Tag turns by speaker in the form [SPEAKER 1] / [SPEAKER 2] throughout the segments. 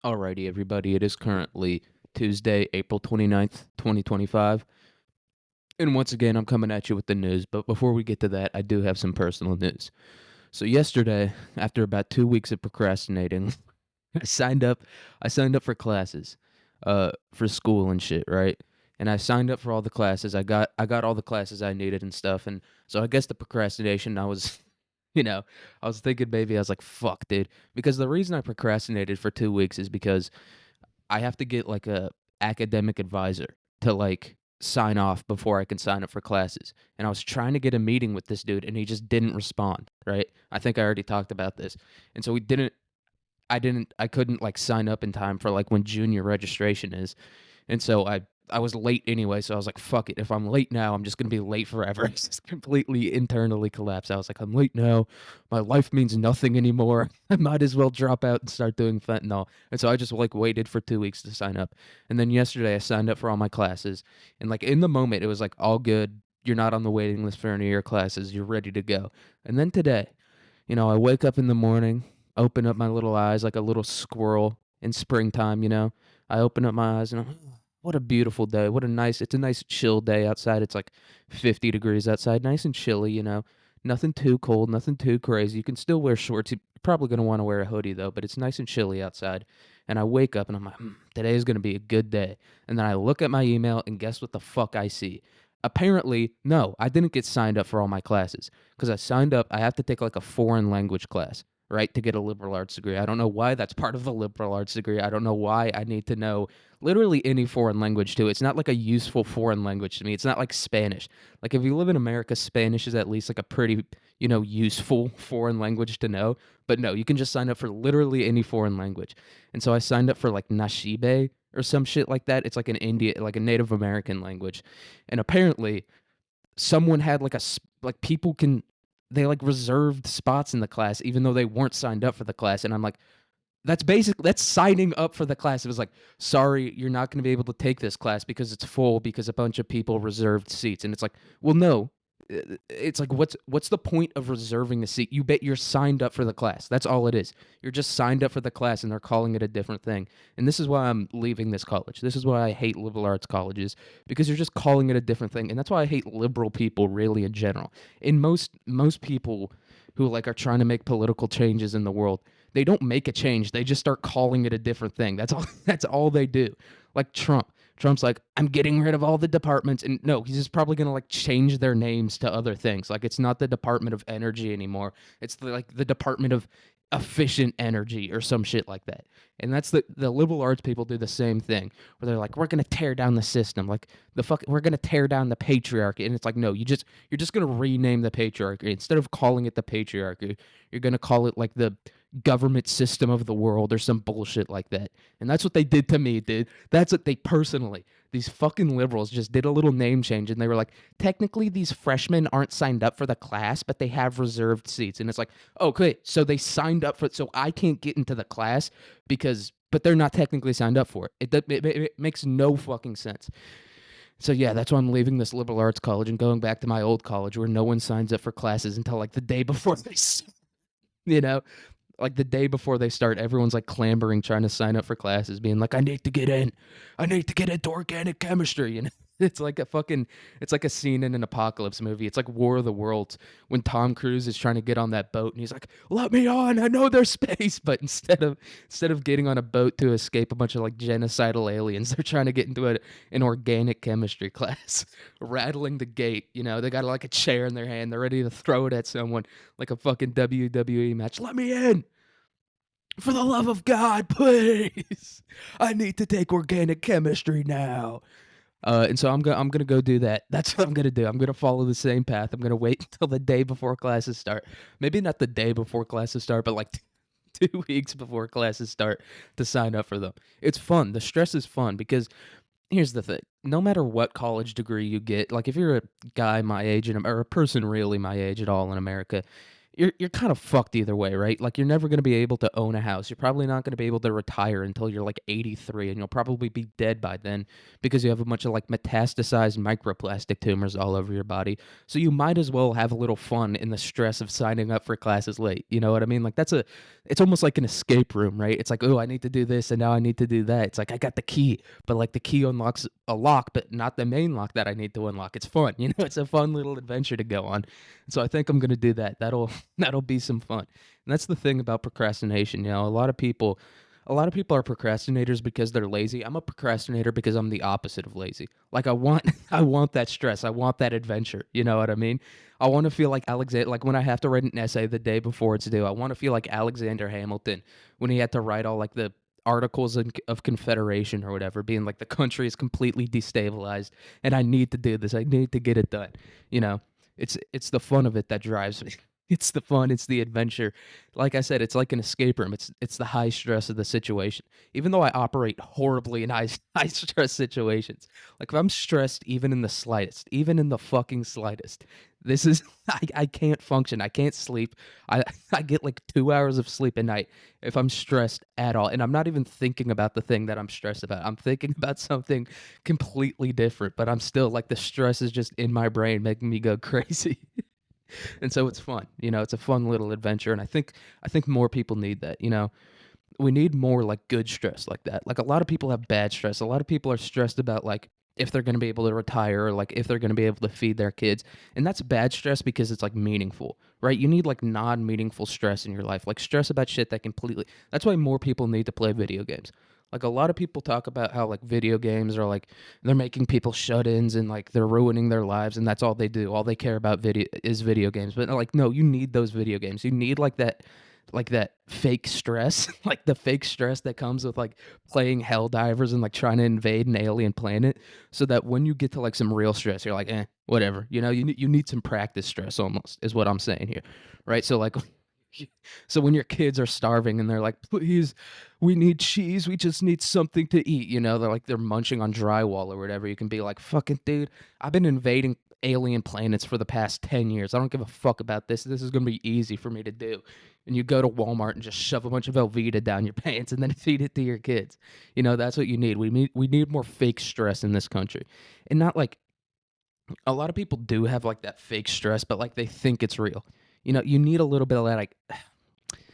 [SPEAKER 1] Alrighty, everybody. It is currently Tuesday, April 29th, 2025. And once again, I'm coming at you with the news. But before we get to that, I do have some personal news. So yesterday, after about 2 weeks of procrastinating, I signed up. I signed up for classes, for school and shit, right? And I signed up for all the classes. I got all the classes I needed and stuff. And so I guess the procrastination, I was, I was thinking maybe I was like, fuck, dude. Because the reason I procrastinated for 2 weeks is because I have to get like a academic advisor to like sign off before I can sign up for classes. And I was trying to get a meeting with this dude and he just didn't respond, right? I think I already talked about this. And so I couldn't like sign up in time for like when junior registration is. And so I was late anyway, so I was like, fuck it. If I'm late now, I'm just gonna be late forever. I just completely internally collapsed. I was like, I'm late now. My life means nothing anymore. I might as well drop out and start doing fentanyl. And so I just like waited for 2 weeks to sign up. And then yesterday I signed up for all my classes. And like in the moment, it was like all good. You're not on the waiting list for any of your classes. You're ready to go. And then today, I wake up in the morning, open up my little eyes like a little squirrel in springtime. I open up my eyes and what a beautiful day. It's a nice chill day outside. It's like 50 degrees outside, nice and chilly. Nothing too cold, nothing too crazy. You can still wear shorts. You're probably going to want to wear a hoodie though, but it's nice and chilly outside. And I wake up and I'm like, today is going to be a good day. And then I look at my email and guess what the fuck I see? Apparently, no, I didn't get signed up for all my classes because I signed up. I have to take like a foreign language class, right, to get a liberal arts degree. I don't know why that's part of a liberal arts degree. I don't know why I need to know literally any foreign language too. It's not like a useful foreign language to me. It's not like Spanish. Like if you live in America, Spanish is at least like a pretty, useful foreign language to know. But no, you can just sign up for literally any foreign language. And so I signed up for like Nashibe or some shit like that. It's like like a Native American language. And apparently someone had like people can they like reserved spots in the class even though they weren't signed up for the class. And I'm like, that's signing up for the class. It was like, sorry, you're not going to be able to take this class because it's full because a bunch of people reserved seats. And it's like, well, no. It's like, what's the point of reserving a seat? You bet you're signed up for the class. That's all it is. You're just signed up for the class and they're calling it a different thing. And this is why I'm leaving this college. This is why I hate liberal arts colleges, because you're just calling it a different thing. And that's why I hate liberal people really in general. And most people who like are trying to make political changes in the world, they don't make a change. They just start calling it a different thing. That's all that's all they do. Like Trump. Trump's like, I'm getting rid of all the departments. And no, he's just probably going to like change their names to other things. Like it's not the Department of Energy anymore. It's like the Department of Efficient Energy or some shit like that. And that's the liberal arts people do the same thing where they're like, we're going to tear down the system. Like we're going to tear down the patriarchy. And it's like, no, you're just going to rename the patriarchy. Instead of calling it the patriarchy, you're going to call it like the government system of the world or some bullshit like that. And that's what they did to me, dude. That's what they personally, these fucking liberals just did a little name change and they were like, technically these freshmen aren't signed up for the class, but they have reserved seats. And it's like, okay, so they signed up for it, so I can't get into the class but they're not technically signed up for it. It makes no fucking sense. So yeah, that's why I'm leaving this liberal arts college and going back to my old college where no one signs up for classes until like the day before you know, like the day before they start, everyone's like clambering, trying to sign up for classes, being like, I need to get in. I need to get into organic chemistry. And it's like a scene in an apocalypse movie. It's like War of the Worlds when Tom Cruise is trying to get on that boat and he's like, let me on. I know there's space. But instead of getting on a boat to escape a bunch of like genocidal aliens, they're trying to get into an organic chemistry class, rattling the gate. They got like a chair in their hand. They're ready to throw it at someone like a fucking WWE match. Let me in. For the love of God, please. I need to take organic chemistry now. And so I'm gonna go do that. That's what I'm gonna do. I'm gonna follow the same path. I'm gonna wait until the day before classes start. Maybe not the day before classes start, but like 2 weeks before classes start to sign up for them. It's fun. The stress is fun because here's the thing. No matter what college degree you get, like if you're a guy my age or a person really my age at all in America, you're kind of fucked either way, right? Like, you're never gonna be able to own a house. You're probably not gonna be able to retire until you're, like, 83, and you'll probably be dead by then because you have a bunch of, like, metastasized microplastic tumors all over your body. So you might as well have a little fun in the stress of signing up for classes late, you know what I mean? Like, it's almost like an escape room, right? It's like, "Oh, I need to do this, and now I need to do that." It's like, I got the key, but, like, the key unlocks a lock, but not the main lock that I need to unlock. It's fun, you know? It's a fun little adventure to go on. So I think I'm gonna do that. That'll be some fun. And that's the thing about procrastination, you know, a lot of people are procrastinators because they're lazy. I'm a procrastinator because I'm the opposite of lazy. Like, I want I want that stress. I want that adventure. You know what I mean? I want to feel like Alexander, like when I have to write an essay the day before it's due. I want to feel like Alexander Hamilton when he had to write all like the articles of confederation or whatever, being like the country is completely destabilized and I need to do this. I need to get it done. You know, it's the fun of it that drives me. It's the fun, it's the adventure. Like I said, it's like an escape room. It's the high stress of the situation. Even though I operate horribly in high stress situations. Like if I'm stressed even in the slightest, even in the fucking slightest, this is I can't function. I can't sleep. I I get like 2 hours of sleep a night if I'm stressed at all. And I'm not even thinking about the thing that I'm stressed about. I'm thinking about something completely different, but I'm still like the stress is just in my brain making me go crazy. And so it's fun. You know, it's a fun little adventure, and I think more people need that, you know? We need more, like, good stress like that. Like, a lot of people have bad stress. A lot of people are stressed about, like, if they're gonna be able to retire or, like, if they're gonna be able to feed their kids, and that's bad stress because it's, like, meaningful, right? You need, like, non-meaningful stress in your life, like, stress about shit that completely that's why more people need to play video games. Like, a lot of people talk about how, like, video games are, like they're making people shut-ins and, like, they're ruining their lives, and that's all they do. All they care about video games, but, like, no, you need those video games. You need, like that fake stress, like the fake stress that comes with like playing Helldivers and like trying to invade an alien planet, so that when you get to like some real stress, you're like, whatever. You know, you need some practice stress almost is what I'm saying here, right? So like, so when your kids are starving and they're like, please, we need cheese, we just need something to eat. You know, they're munching on drywall or whatever. You can be like, fucking dude, I've been invading alien planets for the past 10 years. I don't give a fuck about this. This is going to be easy for me to do. And you go to Walmart and just shove a bunch of Velveeta down your pants and then feed it to your kids. You know, that's what you need. We need more fake stress in this country. And not like a lot of people do have like that fake stress, but like they think it's real. You know, you need a little bit of that like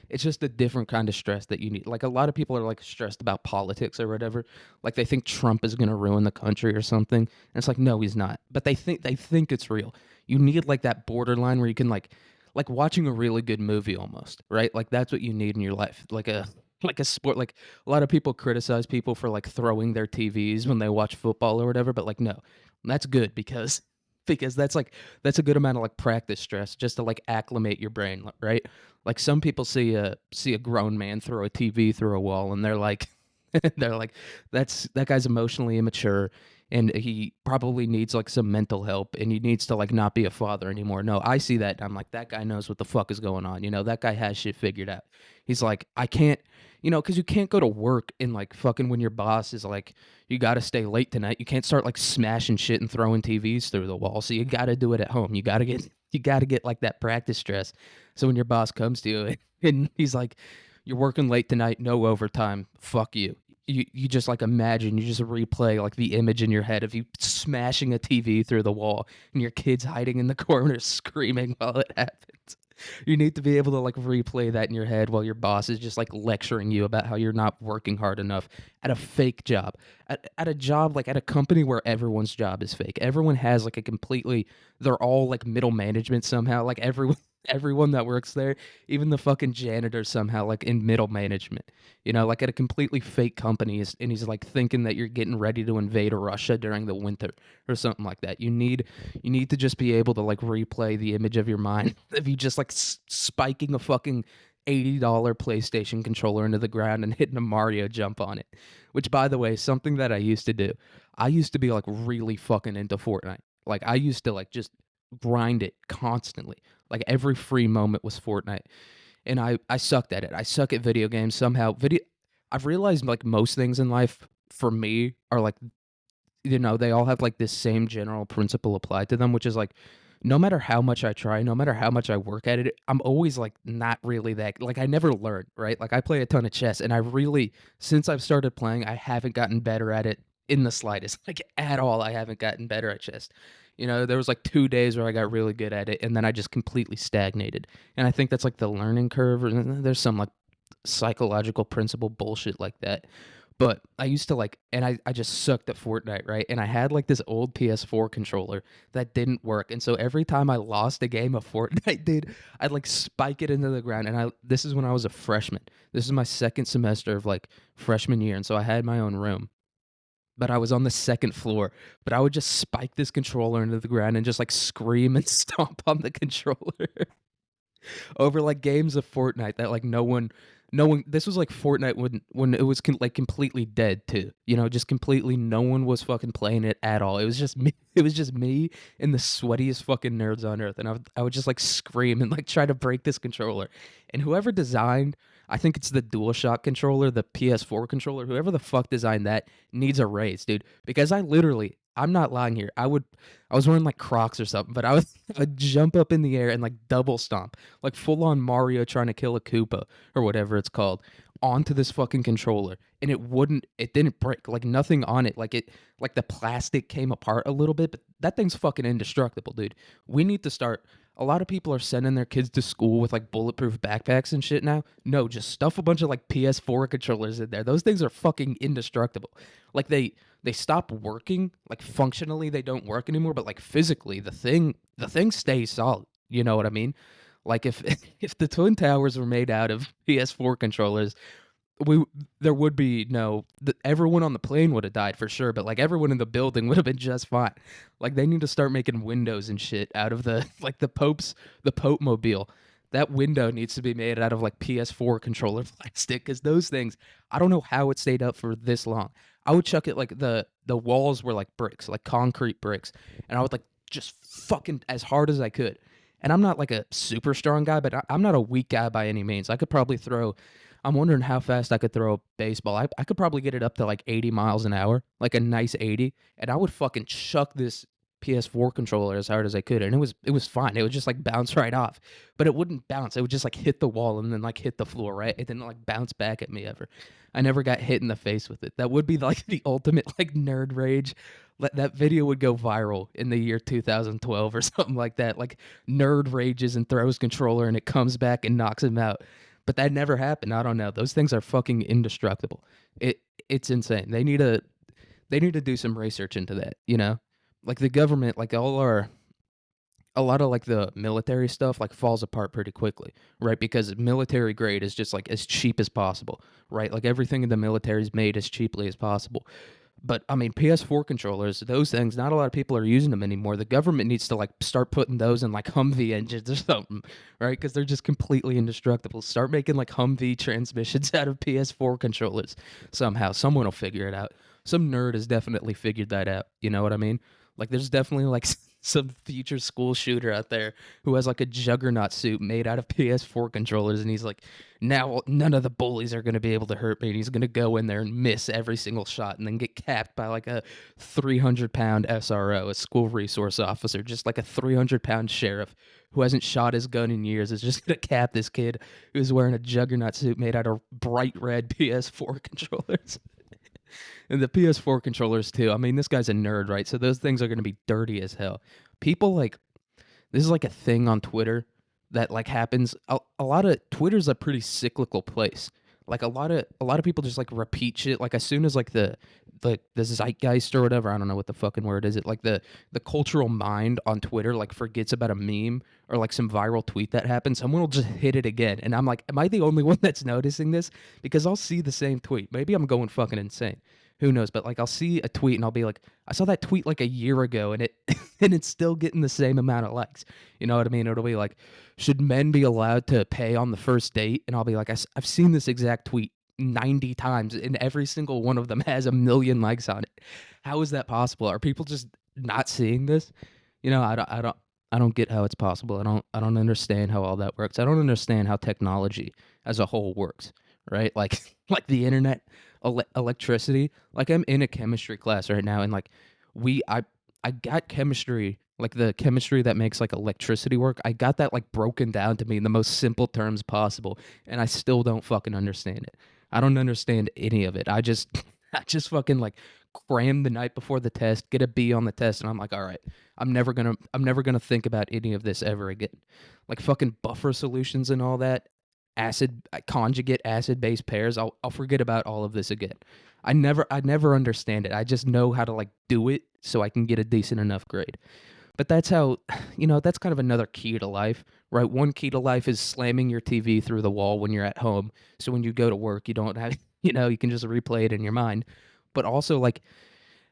[SPEAKER 1] it's just a different kind of stress that you need. Like a lot of people are like stressed about politics or whatever. Like they think Trump is going to ruin the country or something. And it's like no, he's not. But they think it's real. You need like that borderline where you can like watching a really good movie almost, right? Like that's what you need in your life. Like a sport like a lot of people criticize people for like throwing their TVs when they watch football or whatever, but like no. That's good because that's a good amount of like practice stress just to like acclimate your brain, right? Like some people see a grown man throw a TV through a wall and they're like they're like that guy's emotionally immature and he probably needs like some mental help and he needs to like not be a father anymore. No, I see that and I'm like that guy knows what the fuck is going on. You know, that guy has shit figured out. He's like I can't, you know, cuz you can't go to work and like fucking when your boss is like you got to stay late tonight. You can't start like smashing shit and throwing TVs through the wall. So you got to do it at home. You got to get like that practice stress. So when your boss comes to you and he's like, "You're working late tonight, no overtime. Fuck you." You just like imagine, you just replay like the image in your head of you smashing a TV through the wall and your kids hiding in the corner screaming while it happens. You need to be able to like replay that in your head while your boss is just like lecturing you about how you're not working hard enough at a fake job. At a job like at a company where everyone's job is fake. Everyone has like a completely they're all like middle management somehow. Like everyone that works there, even the fucking janitor somehow like in middle management. You know, like at a completely fake company and he's like thinking that you're getting ready to invade Russia during the winter or something like that. You need to just be able to like replay the image of your mind of you just like spiking a fucking $80 PlayStation controller into the ground and hitting a Mario jump on it. Which by the way, something that I used to do. I used to be like really fucking into Fortnite. Like I used to like just grind it constantly. Like every free moment was Fortnite. And I sucked at it. I suck at video games somehow. I've realized like most things in life for me are like you know, they all have like this same general principle applied to them, which is like no matter how much I try, no matter how much I work at it, I'm always like not really that like I never learn, right? Like I play a ton of chess and I really since I've started playing, I haven't gotten better at it in the slightest. Like at all, I haven't gotten better at chess. You know, there was like 2 days where I got really good at it and then I just completely stagnated. And I think that's like the learning curve or there's some like psychological principle bullshit like that. But I used to like, and I just sucked at Fortnite, right? And I had like this old PS4 controller that didn't work. And so every time I lost a game of Fortnite, dude, I'd like spike it into the ground. And this is when I was a freshman. This is my second semester of like freshman year. And so I had my own room, but I was on the second floor. But I would just spike this controller into the ground and just like scream and stomp on the controller over like games of Fortnite that like no one this was like Fortnite when it was like completely dead too. You know, just completely no one was fucking playing it at all. It was just me it was just me and the sweatiest fucking nerds on earth and I would just like scream and like try to break this controller. And whoever designed I think it's the DualShock controller, the PS4 controller, whoever the fuck designed that needs a raise, dude. Because I'm not lying here. I was wearing like Crocs or something, but I'd jump up in the air and like double stomp, like full on Mario trying to kill a Koopa or whatever it's called, onto this fucking controller, and it didn't break, like nothing on it, like the plastic came apart a little bit, but that thing's fucking indestructible, dude. We need to start. A lot of people are sending their kids to school with like bulletproof backpacks and shit now. No, just stuff a bunch of like PS4 controllers in there. Those things are fucking indestructible. Like they stop working, like functionally they don't work anymore, but like physically the thing stays solid. You know what I mean? Like if if the twin towers were made out of PS4 controllers, we there would be everyone on the plane would have died for sure, but like everyone in the building would have been just fine. Like they need to start making windows and shit out of the like the Pope mobile. That window needs to be made out of like PS4 controller plastic because those things, I don't know how it stayed up for this long. I would chuck it like the walls were like bricks, like concrete bricks, and I would like just fucking as hard as I could. And I'm not like a super strong guy, but I'm not a weak guy by any means. I could probably throw. I'm wondering how fast I could throw a baseball. I could probably get it up to like 80 miles an hour, like a nice 80, and I would fucking chuck this PS4 controller as hard as I could, and it was fine. It would just like bounce right off, but it wouldn't bounce. It would just like hit the wall and then like hit the floor, right? It didn't like bounce back at me ever. I never got hit in the face with it. That would be like the ultimate like nerd rage. That video would go viral in the year 2012 or something like that. Like nerd rages and throws controller and it comes back and knocks him out. But that never happened. I don't know. Those things are fucking indestructible. It's insane. They need to do some research into that, you know? Like the government, like a lot of like the military stuff like falls apart pretty quickly, right? Because military grade is just like as cheap as possible, right? Like everything in the military is made as cheaply as possible. But I mean, PS4 controllers, those things, not a lot of people are using them anymore. The government needs to like start putting those in like Humvee engines or something, right? Because they're just completely indestructible. Start making like Humvee transmissions out of PS4 controllers somehow. Someone will figure it out. Some nerd has definitely figured that out. You know what I mean? Like, there's definitely like some future school shooter out there who has like a juggernaut suit made out of PS4 controllers, and he's like, now none of the bullies are going to be able to hurt me. And he's going to go in there and miss every single shot and then get capped by like a 300-pound SRO, a school resource officer, just like a 300-pound sheriff who hasn't shot his gun in years is just going to cap this kid who's wearing a juggernaut suit made out of bright red PS4 controllers. And the PS4 controllers too. I mean, this guy's a nerd, right? So those things are going to be dirty as hell. People like this is like a thing on Twitter that like happens. A lot of Twitter's a pretty cyclical place. Like a lot of people just like repeat shit. Like as soon as like the zeitgeist or whatever, I don't know what the fucking word is. It like the cultural mind on Twitter like forgets about a meme or like some viral tweet that happened. Someone will just hit it again, and I'm like, am I the only one that's noticing this? Because I'll see the same tweet. Maybe I'm going fucking insane. Who knows? But like I'll see a tweet and I'll be like, I saw that tweet like a year ago, and it and it's still getting the same amount of likes. You know what I mean? It'll be like, should men be allowed to pay on the first date? And I'll be like, I've seen this exact tweet 90 times, and every single one of them has a million likes on it. How is that possible? Are people just not seeing this? You know, I don't get how it's possible. I don't understand how all that works. I don't understand how technology as a whole works, right? Like like the internet, electricity. Like I'm in a chemistry class right now, and like we I got chemistry like the chemistry that makes like electricity work. I got that like broken down to me in the most simple terms possible, and I still don't fucking understand it. I don't understand any of it. I just I just fucking like cram the night before the test, get a B on the test, and I'm like, all right, I'm never gonna think about any of this ever again. Like fucking buffer solutions and all that, conjugate acid base pairs. I'll forget about all of this again. I never understand it. I just know how to like do it so I can get a decent enough grade. But that's how, that's kind of another key to life, right? One key to life is slamming your TV through the wall when you're at home. So when you go to work, you don't have, you can just replay it in your mind. But also, like,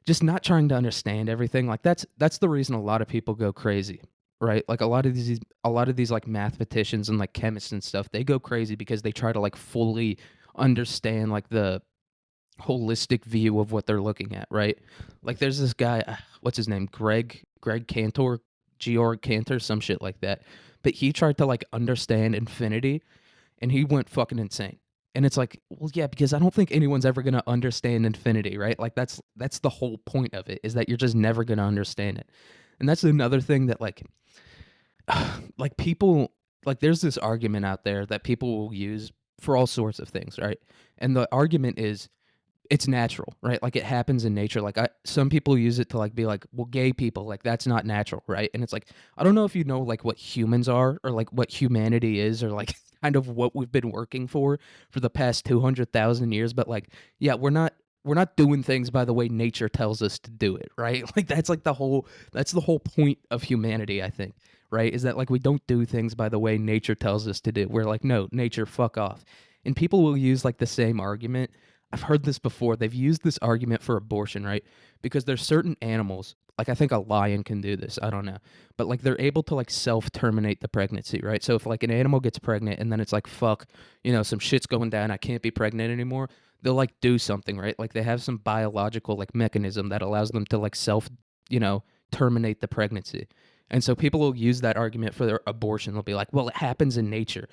[SPEAKER 1] just not trying to understand everything. Like, that's the reason a lot of people go crazy, right? Like, a lot of these like mathematicians and like chemists and stuff, they go crazy because they try to like fully understand like the holistic view of what they're looking at, right? Like there's this guy, what's his name? Greg Cantor, Georg Cantor, some shit like that. But he tried to like understand infinity and he went fucking insane. And it's like, well, yeah, because I don't think anyone's ever gonna understand infinity, right? Like that's the whole point of it, is that you're just never gonna understand it. And that's another thing that like people, like there's this argument out there that people will use for all sorts of things, right? And the argument is it's natural, right? Like it happens in nature. Like some people use it to like be like, well, gay people, like that's not natural, right? And it's like, I don't know if you know like what humans are or like what humanity is or like kind of what we've been working for the past 200,000 years, but like, yeah, we're not doing things by the way nature tells us to do it, right? Like that's the whole point of humanity, I think, right? Is that like we don't do things by the way nature tells us to do. We're like, no, nature, fuck off. And people will use like the same argument. I've heard this before. They've used this argument for abortion, right? Because there's certain animals, like I think a lion can do this, I don't know. But like they're able to like self-terminate the pregnancy, right? So if like an animal gets pregnant and then it's like fuck, some shit's going down, I can't be pregnant anymore, they'll like do something, right? Like they have some biological like mechanism that allows them to like you know, terminate the pregnancy. And so people will use that argument for their abortion. They'll be like, "Well, it happens in nature."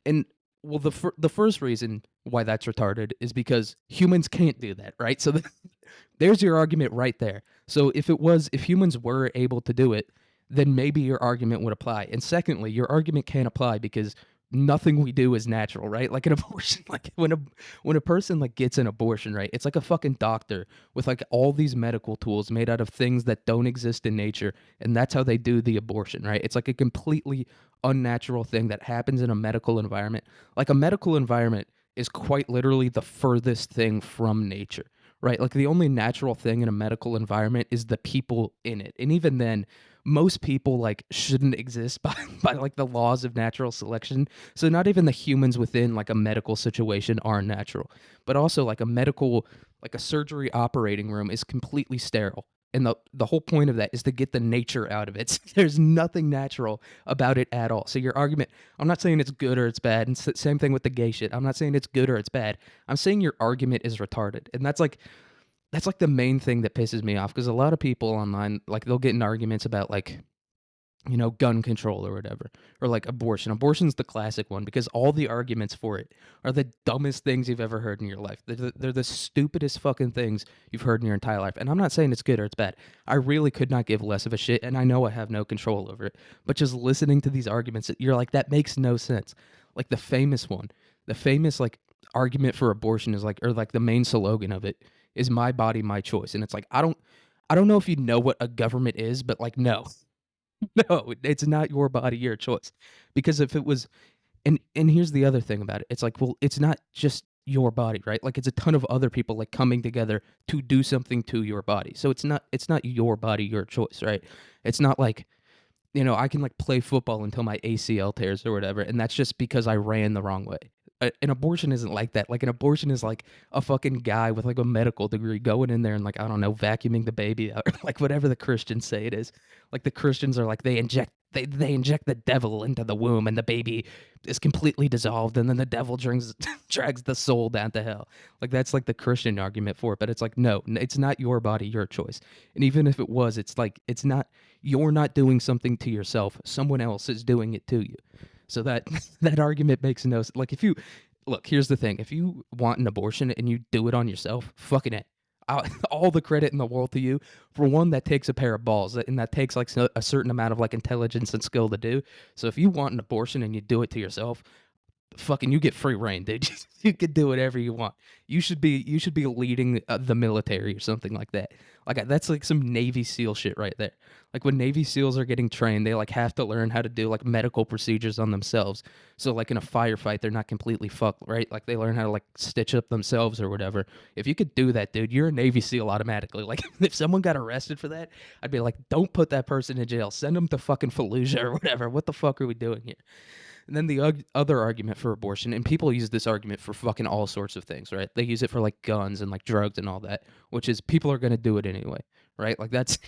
[SPEAKER 1] And well, the first reason why that's retarded is because humans can't do that, right? So there's your argument right there. So if humans were able to do it, then maybe your argument would apply. And secondly, your argument can't apply because nothing we do is natural, right? Like an abortion, like when a person like gets an abortion, right? It's like a fucking doctor with like all these medical tools made out of things that don't exist in nature, and that's how they do the abortion, right? It's like a completely unnatural thing that happens in a medical environment. Like a medical environment is quite literally the furthest thing from nature, right? Like the only natural thing in a medical environment is the people in it. And even then, most people like shouldn't exist by like the laws of natural selection. So not even the humans within like a medical situation are natural. But also like a surgery operating room is completely sterile. And the whole point of that is to get the nature out of it. There's nothing natural about it at all. So your argument, I'm not saying it's good or it's bad. And same thing with the gay shit. I'm not saying it's good or it's bad. I'm saying your argument is retarded. And that's like the main thing that pisses me off, because a lot of people online, like they'll get in arguments about like, gun control or whatever, or like abortion. Abortion's the classic one because all the arguments for it are the dumbest things you've ever heard in your life. They're the stupidest fucking things you've heard in your entire life. And I'm not saying it's good or it's bad. I really could not give less of a shit, and I know I have no control over it. But just listening to these arguments, you're like, that makes no sense. Like the famous like argument for abortion is like, or like the main slogan of it is "My body, my choice." And it's like, I don't know if you know what a government is, but like, no. No, it's not your body, your choice. Because if it was, and here's the other thing about it. It's like, well, it's not just your body, right? Like it's a ton of other people like coming together to do something to your body. So it's not your body, your choice, right? It's not like, I can like play football until my ACL tears or whatever, and that's just because I ran the wrong way. An abortion isn't like that. Like an abortion is like a fucking guy with like a medical degree going in there and like, I don't know, vacuuming the baby out, or like whatever the Christians say it is. Like the Christians are like they inject the devil into the womb and the baby is completely dissolved, and then the devil drags the soul down to hell. Like that's like the Christian argument for it. But it's like, no, it's not your body, your choice. And even if it was, it's like you're not doing something to yourself. Someone else is doing it to you. So that that argument makes like, if you look, here's the thing: if you want an abortion and you do it on yourself, fucking it. all the credit in the world to you. For one, that takes a pair of balls, and that takes like a certain amount of like intelligence and skill to do. So if you want an abortion and you do it to yourself, fucking you get free reign, dude. You could do whatever you want. You should be leading the military or something like that. Like that's like some Navy SEAL shit right there. Like when Navy SEALs are getting trained, they like have to learn how to do like medical procedures on themselves. So like in a firefight, they're not completely fucked, right? Like they learn how to like stitch up themselves or whatever. If you could do that, dude, you're a Navy SEAL automatically. Like if someone got arrested for that, I'd be like, don't put that person in jail. Send them to fucking Fallujah or whatever. What the fuck are we doing here? And then the other argument for abortion, and people use this argument for fucking all sorts of things, right? They use it for like guns and like drugs and all that, which is people are going to do it anyway, right? Like that's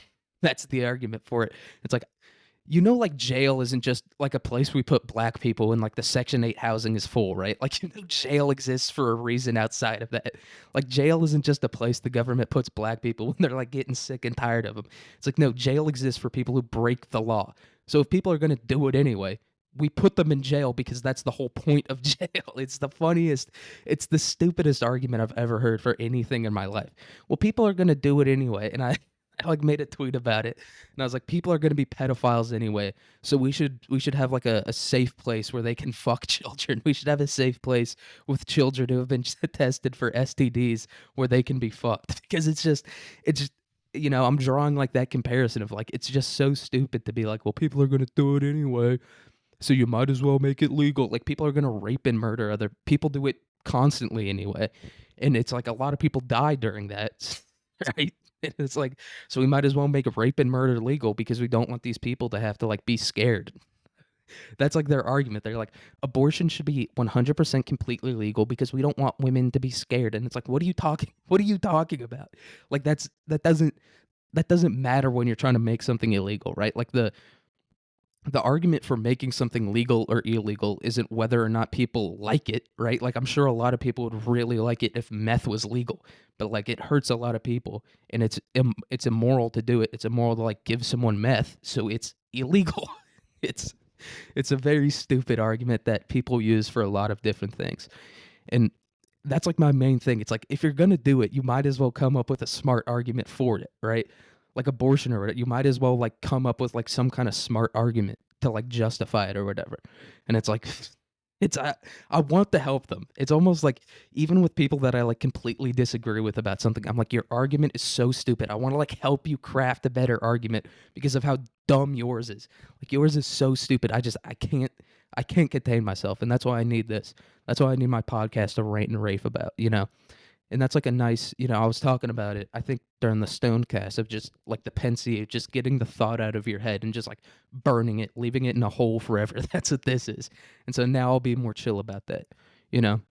[SPEAKER 1] that's the argument for it. It's like like jail isn't just like a place we put black people in, like the Section 8 housing is full, right? Like jail exists for a reason outside of that. Like jail isn't just a place the government puts black people when they're like getting sick and tired of them. It's like no, jail exists for people who break the law. So if people are going to do it anyway, we put them in jail because that's the whole point of jail. It's the funniest, it's the stupidest argument I've ever heard for anything in my life. Well, people are going to do it anyway. And I like made a tweet about it, and I was like, people are going to be pedophiles anyway, so we should have like a safe place where they can fuck children. We should have a safe place with children who have been tested for STDs where they can be fucked, because it's I'm drawing like that comparison of like it's just so stupid to be like, well, people are going to do it anyway, so you might as well make it legal. Like people are going to rape and murder other people, do it constantly anyway, and it's like a lot of people die during that, right? It's like, so we might as well make rape and murder legal because we don't want these people to have to like be scared. That's like their argument. They're like, abortion should be 100% completely legal because we don't want women to be scared. And it's like, what are you talking about? Like that doesn't matter when you're trying to make something illegal, right? Like the argument for making something legal or illegal isn't whether or not people like it, right? Like I'm sure a lot of people would really like it if meth was legal, but like it hurts a lot of people, and it's immoral to do it. It's immoral to like give someone meth, so it's illegal. it's it's a very stupid argument that people use for a lot of different things. And that's like my main thing. It's like if you're going to do it, you might as well come up with a smart argument for it, right? Like abortion or whatever, you might as well like come up with like some kind of smart argument to like justify it or whatever. And it's like I want to help them. It's almost like even with people that I like completely disagree with about something, I'm like, your argument is so stupid. I want to like help you craft a better argument because of how dumb yours is. Like yours is so stupid. I can't contain myself, and that's why I need this. That's why I need my podcast to rant and rave about, And that's like a nice, I was talking about it, I think during the Stonecast, of just like the pensive, just getting the thought out of your head and just like burning it, leaving it in a hole forever. That's what this is. And so now I'll be more chill about that, you know?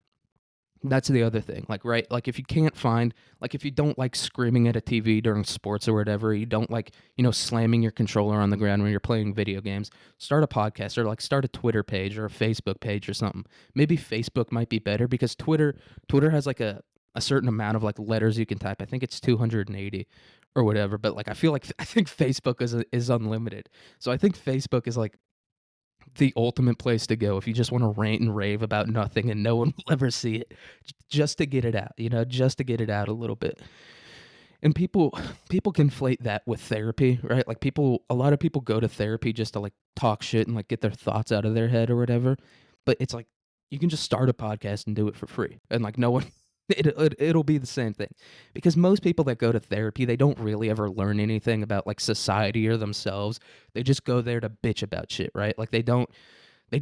[SPEAKER 1] That's the other thing. Like, right? Like if you can't find, like if you don't like screaming at a TV during sports or whatever, you don't like, slamming your controller on the ground when you're playing video games, start a podcast or like start a Twitter page or a Facebook page or something. Maybe Facebook might be better because Twitter has like a certain amount of like letters you can type. I think it's 280 or whatever, but like I think Facebook is unlimited. So I think Facebook is like the ultimate place to go if you just want to rant and rave about nothing and no one will ever see it, just to get it out, just to get it out a little bit. And people conflate that with therapy, right? Like a lot of people go to therapy just to like talk shit and like get their thoughts out of their head or whatever. But it's like you can just start a podcast and do it for free, and like no one it'll be the same thing, because most people that go to therapy, they don't really ever learn anything about like society or themselves. They just go there to bitch about shit, right? Like they don't they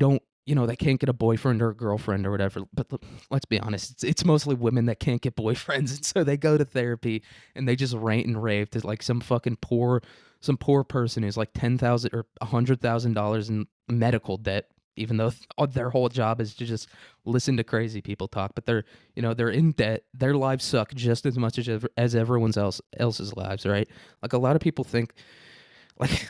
[SPEAKER 1] can't get a boyfriend or a girlfriend or whatever. But let's be honest, it's mostly women that can't get boyfriends, and so they go to therapy and they just rant and rave to like some poor person who's like $10,000 or $100,000 in medical debt, even though their whole job is to just listen to crazy people talk. But they're in debt. Their lives suck just as much as everyone else's lives, right? Like a lot of people think, like,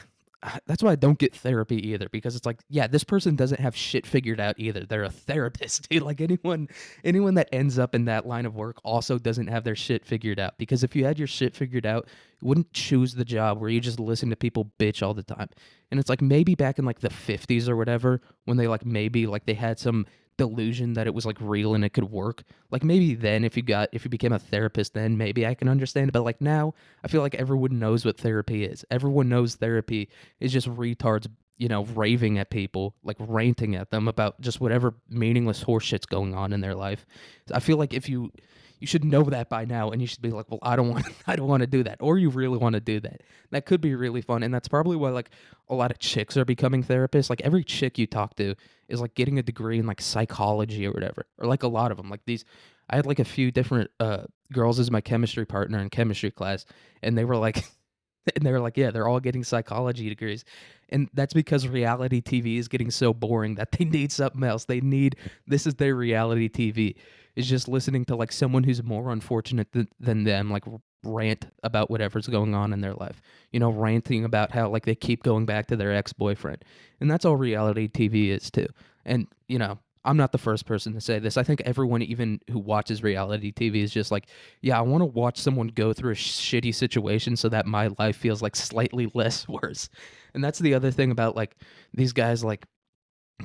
[SPEAKER 1] that's why I don't get therapy either, because it's like, yeah, this person doesn't have shit figured out either. They're a therapist, dude. Like anyone that ends up in that line of work also doesn't have their shit figured out, because if you had your shit figured out, wouldn't choose the job where you just listen to people bitch all the time. And it's like maybe back in like the 50s or whatever, when they like maybe like they had some delusion that it was like real and it could work. Like maybe then if you became a therapist then maybe I can understand it. But like now I feel like everyone knows what therapy is. Everyone knows therapy is just retards, raving at people, like ranting at them about just whatever meaningless horseshit's going on in their life. I feel like if you should know that by now, and you should be like, well, I don't want, I don't want to do that, or you really want to do that. That could be really fun, and that's probably why like a lot of chicks are becoming therapists. Like every chick you talk to is like getting a degree in like psychology or whatever, or like a lot of them. Like these, I had like a few different girls as my chemistry partner in chemistry class, and they were like. And they were like, yeah, they're all getting psychology degrees. And that's because reality TV is getting so boring that they need something else. This is their reality TV, is just listening to like someone who's more unfortunate than them, like rant about whatever's going on in their life. Ranting about how like they keep going back to their ex-boyfriend. And that's all reality TV is too. And, I'm not the first person to say this. I think everyone, even who watches reality TV, is just like, yeah, I want to watch someone go through a shitty situation so that my life feels like slightly less worse. And that's the other thing about like these guys like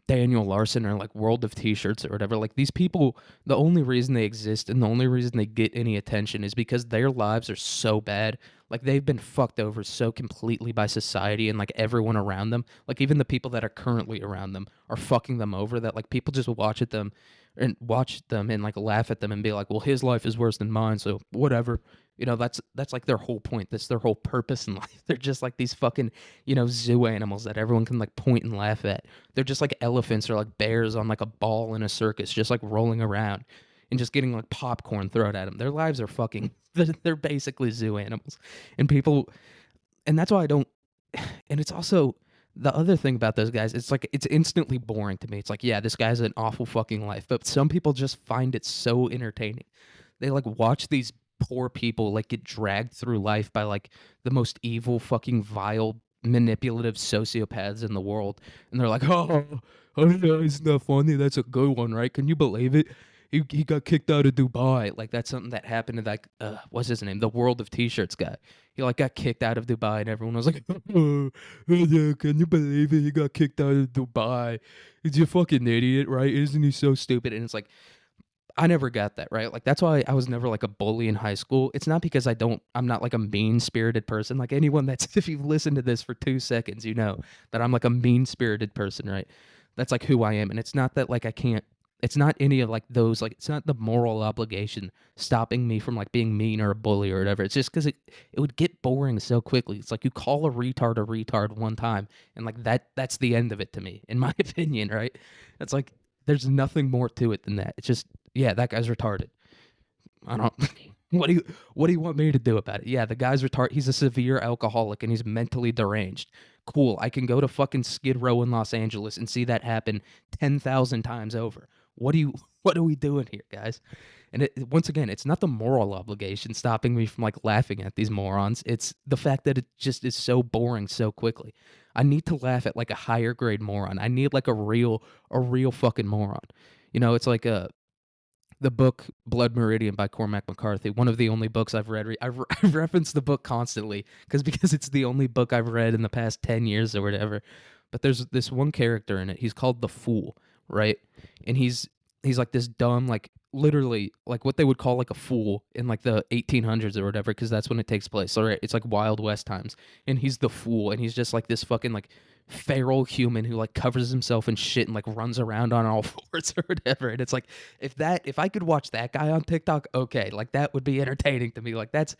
[SPEAKER 1] Daniel Larson or like World of T-shirts or whatever. Like these people, the only reason they exist and the only reason they get any attention is because their lives are so bad. Like they've been fucked over so completely by society and like everyone around them. Like even the people that are currently around them are fucking them over, that like people just watch them and like laugh at them and be like, well, his life is worse than mine, so whatever. That's like their whole point. That's their whole purpose in life. They're just like these fucking, zoo animals that everyone can like point and laugh at. They're just like elephants or like bears on like a ball in a circus, just like rolling around and just getting like popcorn thrown at them. Their lives are fucking, they're basically zoo animals. And people, and that's why I don't, and it's also, the other thing about those guys, it's like it's instantly boring to me. It's like, yeah, this guy's an awful fucking life, but some people just find it so entertaining. They like watch these poor people like get dragged through life by like the most evil, fucking vile, manipulative sociopaths in the world, and they're like, oh no, isn't that funny? That's a good one, right? Can you believe it? He got kicked out of Dubai. Like that's something that happened to like what's his name? The World of T-shirts guy. He like got kicked out of Dubai, and everyone was like, oh, yeah, can you believe it? He got kicked out of Dubai. He's a fucking idiot, right? Isn't he so stupid? And it's like, I never got that, right? Like that's why I was never like a bully in high school. It's not because I'm not like a mean-spirited person. Like anyone that's if you've listened to this for 2 seconds, you know that I'm like a mean-spirited person, right? That's like who I am. And it's not that like I can't, it's not any of like those, like it's not the moral obligation stopping me from like being mean or a bully or whatever. It's just because it would get boring so quickly. It's like you call a retard one time and like that's the end of it to me, in my opinion, right? It's like there's nothing more to it than that. It's just, yeah, that guy's retarded. I don't. What do you want me to do about it? Yeah, the guy's retarded. He's a severe alcoholic and he's mentally deranged. Cool. I can go to fucking Skid Row in Los Angeles and see that happen 10,000 times over. What are we doing here, guys? And once again, it's not the moral obligation stopping me from like laughing at these morons. It's the fact that it just is so boring so quickly. I need to laugh at like a higher grade moron. I need like a real fucking moron. It's like the book Blood Meridian by Cormac McCarthy, one of the only books I've read. I've referenced the book constantly because it's the only book I've read in the past 10 years or whatever. But there's this one character in it. He's called the Fool, right? And he's like this dumb, like literally like what they would call like a fool in like the 1800s or whatever, because that's when it takes place. All right, it's like Wild West times, and he's the fool, and he's just like this fucking like feral human who like covers himself in shit and like runs around on all fours or whatever. And it's like if I could watch that guy on TikTok, okay, like that would be entertaining to me. Like that's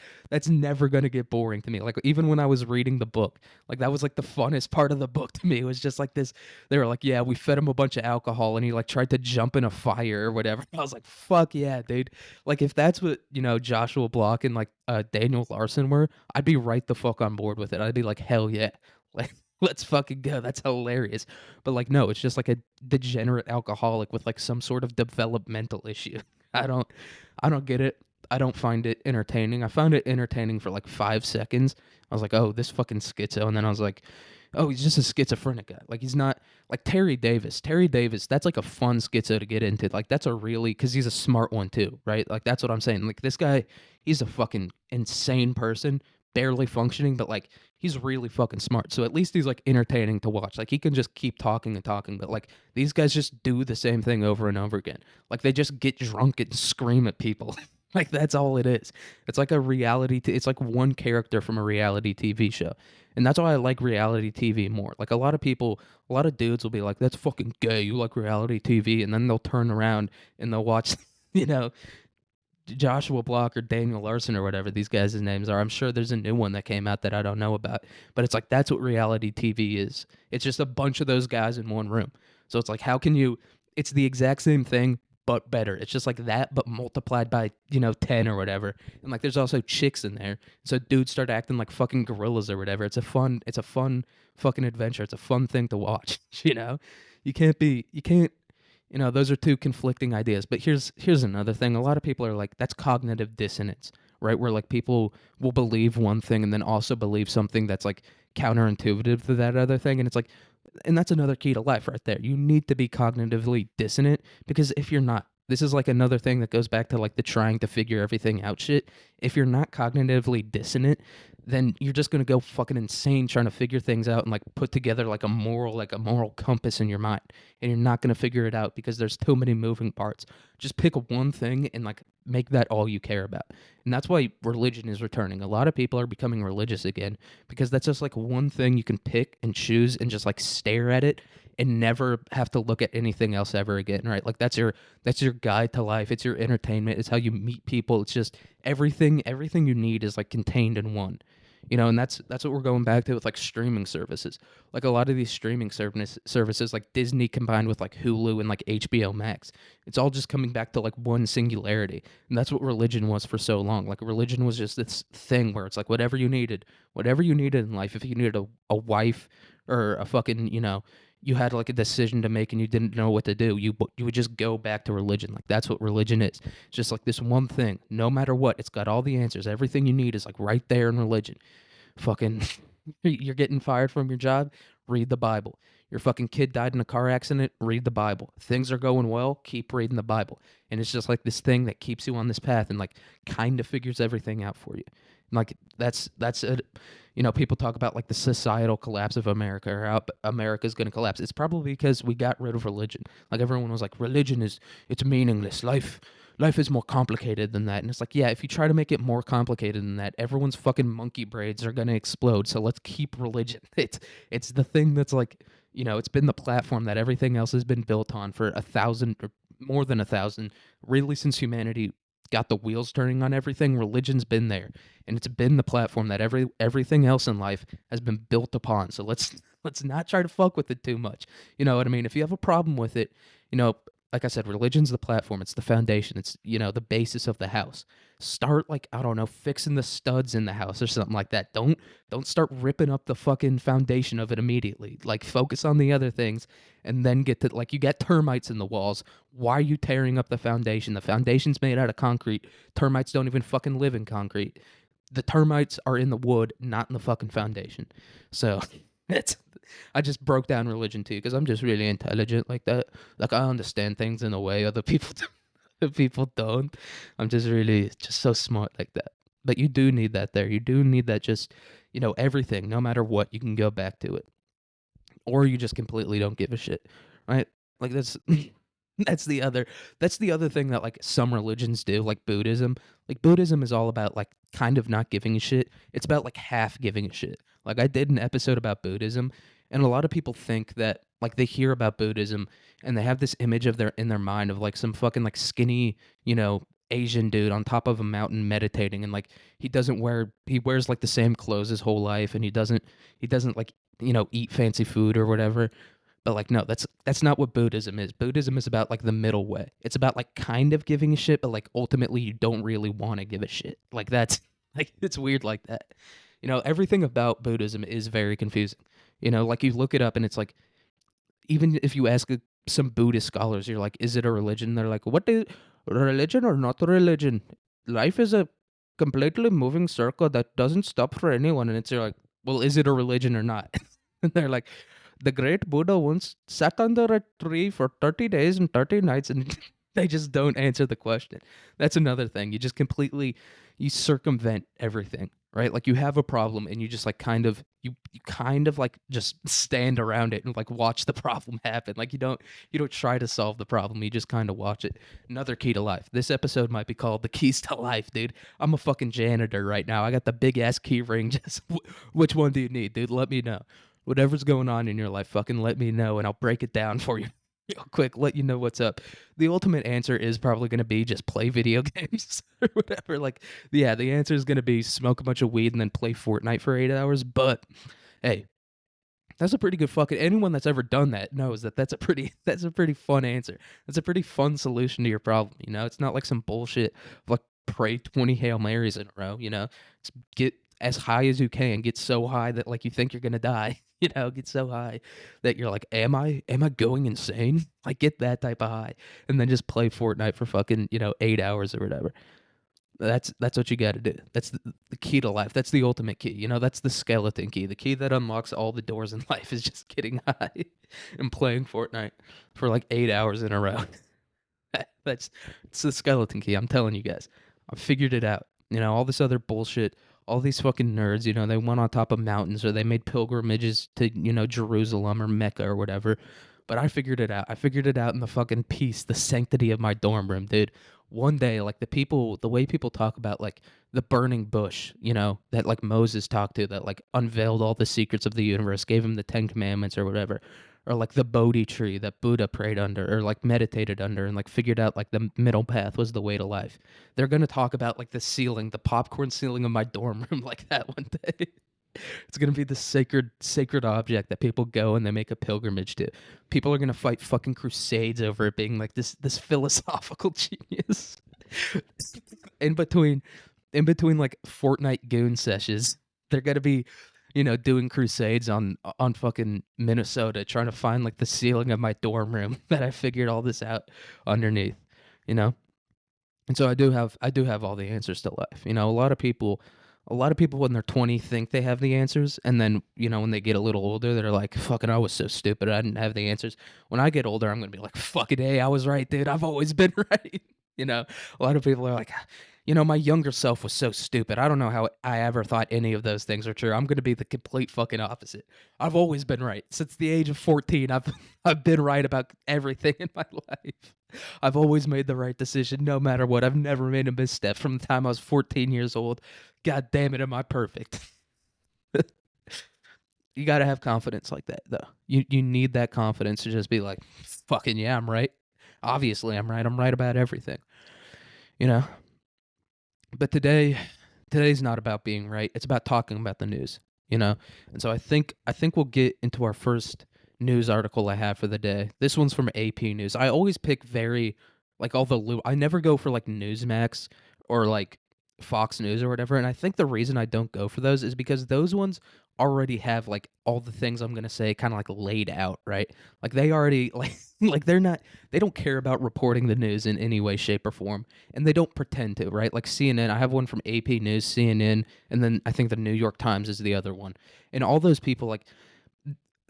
[SPEAKER 1] never gonna get boring to me. Like even when I was reading the book, like that was like the funnest part of the book to me. It was just like this. They were like, yeah, we fed him a bunch of alcohol and he like tried to jump in a fire or whatever. I was like, fuck yeah, dude. Like if that's what Joshua Block and like Daniel Larson were, I'd be right the fuck on board with it. I'd be like, hell yeah. Like let's fucking go. That's hilarious. But like no, it's just like a degenerate alcoholic with like some sort of developmental issue. I don't get it. I don't find it entertaining. I found it entertaining for like 5 seconds. I was like, oh, this fucking schizo. And then I was like, oh, he's just a schizophrenic guy. Like he's not like Terry Davis. Terry Davis, that's like a fun schizo to get into. Like that's a really, because he's a smart one too, right? Like that's what I'm saying. Like this guy, he's a fucking insane person, barely functioning, but like he's really fucking smart. So at least he's like entertaining to watch. Like he can just keep talking and talking, but like these guys just do the same thing over and over again. Like they just get drunk and scream at people. Like that's all it is. It's like a it's like one character from a reality TV show. And that's why I like reality TV more. Like a lot of people, a lot of dudes will be like, "That's fucking gay. You like reality TV." And then they'll turn around and they'll watch, you know, Joshua Block or Daniel Larson or whatever these guys' names are. I'm sure there's a new one that came out that I don't know about. But it's like that's what reality TV is. It's just a bunch of those guys in one room. So it's like how can you it's the exact same thing but better. It's just like that but multiplied by, 10 or whatever. And like there's also chicks in there. So dudes start acting like fucking gorillas or whatever. It's a fun fucking adventure. It's a fun thing to watch, you know? You can't those are two conflicting ideas. But here's another thing. A lot of people are like, that's cognitive dissonance, right? Where like people will believe one thing and then also believe something that's like counterintuitive to that other thing. And it's like, and that's another key to life right there. You need to be cognitively dissonant because if you're not, this is like another thing that goes back to like the trying to figure everything out shit. If you're not cognitively dissonant, then you're just gonna go fucking insane trying to figure things out and like put together like a moral compass in your mind, and you're not gonna figure it out because there's too many moving parts. Just pick one thing and like make that all you care about, and that's why religion is returning. A lot of people are becoming religious again because that's just like one thing you can pick and choose and just like stare at it and never have to look at anything else ever again, right? Like that's your guide to life. It's your entertainment. It's how you meet people. It's just everything you need is like contained in one. And that's what we're going back to with like streaming services. Like a lot of these streaming services like Disney combined with like Hulu and like HBO Max. It's all just coming back to like one singularity. And that's what religion was for so long. Like religion was just this thing where it's like whatever you needed in life. If you needed a wife or a fucking, you had like a decision to make and you didn't know what to do, you would just go back to religion. Like that's what religion is. It's just like this one thing. No matter what, it's got all the answers. Everything you need is like right there in religion. Fucking you're getting fired from your job, read the Bible. Your fucking kid died in a car accident, read the Bible. Things are going well, keep reading the Bible. And it's just like this thing that keeps you on this path and like kind of figures everything out for you. And like that's it. People talk about like the societal collapse of America or how America's going to collapse. It's probably because we got rid of religion. Like everyone was like, it's meaningless. Life is more complicated than that. And it's like, yeah, if you try to make it more complicated than that, everyone's fucking monkey braids are going to explode. So let's keep religion. It's the thing that's like, it's been the platform that everything else has been built on for 1,000 or more than 1,000, really since humanity got the wheels turning on everything. Religion's been there, and it's been the platform that everything else in life has been built upon. So let's not try to fuck with it too much. You know what I mean? If you have a problem with it, like I said, religion's the platform. It's the foundation. It's, the basis of the house. Start like, I don't know, fixing the studs in the house or something like that. Don't start ripping up the fucking foundation of it immediately. Like focus on the other things and then get to like you get termites in the walls. Why are you tearing up the foundation? The foundation's made out of concrete. Termites don't even fucking live in concrete. The termites are in the wood, not in the fucking foundation. So it's I just broke down religion too because I'm just really intelligent like that. Like I understand things in a way other people other people don't. I'm just so smart like that. But you do need that there. You do need that just, everything, no matter what, you can go back to it. Or you just completely don't give a shit. Right? Like that's that's the other thing that like some religions do, like Buddhism. Like Buddhism is all about like kind of not giving a shit. It's about like half giving a shit. Like I did an episode about Buddhism, and a lot of people think that like they hear about Buddhism and they have this image of their in their mind of like some fucking like skinny, Asian dude on top of a mountain meditating, and like he wears like the same clothes his whole life, and he doesn't like, eat fancy food or whatever. But like no, that's not what Buddhism is. Buddhism is about like the middle way. It's about like kind of giving a shit, but like ultimately you don't really want to give a shit. Like that's like it's weird like that. Everything about Buddhism is very confusing. Like you look it up and it's like even if you ask some Buddhist scholars, you're like, is it a religion? They're like, what is religion or not a religion? Life is a completely moving circle that doesn't stop for anyone. And it's you're like, well, is it a religion or not? And they're like, the great Buddha once sat under a tree for 30 days and 30 nights and They just don't answer the question. That's another thing. You just completely you circumvent everything, right? Like you have a problem and you just like you kind of like just stand around it and like watch the problem happen. Like you don't try to solve the problem. You just kind of watch it. Another key to life. This episode might be called The Keys to Life, dude. I'm a fucking janitor right now. I got the big ass key ring. Just which one do you need, dude? Let me know. Whatever's going on in your life, fucking let me know and I'll break it down for you real quick, let you know what's up. The ultimate answer is probably going to be just play video games or whatever. Like, yeah, the answer is going to be smoke a bunch of weed and then play Fortnite for 8 hours. But hey, that's a pretty good fucking. Anyone that's ever done that knows that that's a pretty fun answer. That's a pretty fun solution to your problem. You know, it's not like some bullshit like pray 20 Hail Marys in a row. You know, it's get as high as you can, get so high that like you think you're gonna die. You know, get so high that you're like, am I going insane? Like get that type of high, and then just play Fortnite for fucking 8 hours or whatever. That's what you got to do. That's the key to life. That's the ultimate key. You know, that's the skeleton key. The key that unlocks all the doors in life is just getting high and playing Fortnite for like 8 hours in a row. It's the skeleton key. I'm telling you guys. I figured it out. You know, all this other bullshit, all these fucking nerds, they went on top of mountains or they made pilgrimages to, Jerusalem or Mecca or whatever. But I figured it out. I figured it out in the fucking peace, the sanctity of my dorm room, dude. One day, like the way people talk about like the burning bush, that like Moses talked to, that like unveiled all the secrets of the universe, gave him the 10 Commandments or whatever, or like the Bodhi tree that Buddha prayed under or like meditated under and like figured out like the middle path was the way to life. They're gonna talk about like the ceiling, the popcorn ceiling of my dorm room like that one day. It's gonna be the sacred object that people go and they make a pilgrimage to. People are gonna fight fucking crusades over it being like this philosophical genius. in between in between like Fortnite goon sessions, they're gonna be, doing crusades on fucking Minnesota, trying to find like the ceiling of my dorm room that I figured all this out underneath, you know? And so I do have all the answers to life. A lot of people when they're 20 think they have the answers, and then when they get a little older, they're like, "Fucking, I was so stupid. I didn't have the answers." When I get older, I'm gonna be like, "Fucking, hey, I was right, dude. I've always been right." A lot of people are like, my younger self was so stupid. I don't know how I ever thought any of those things are true. I'm gonna be the complete fucking opposite. I've always been right since the age of 14. I've been right about everything in my life. I've always made the right decision no matter what. I've never made a misstep from the time I was 14 years old. God damn it, am I perfect? You got to have confidence like that, though. You need that confidence to just be like, fucking yeah, I'm right. Obviously, I'm right. I'm right about everything. You know? But today's not about being right. It's about talking about the news, And so I think we'll get into our first news article I have for the day. This one's from AP News. I always pick I never go for like Newsmax or like Fox News or whatever, and I think the reason I don't go for those is because those ones already have like all the things I'm going to say kind of like laid out, right? Like they already like they don't care about reporting the news in any way, shape, or form, and they don't pretend to, right? Like CNN, I have one from AP News, CNN, and then I think the New York Times is the other one. And all those people, like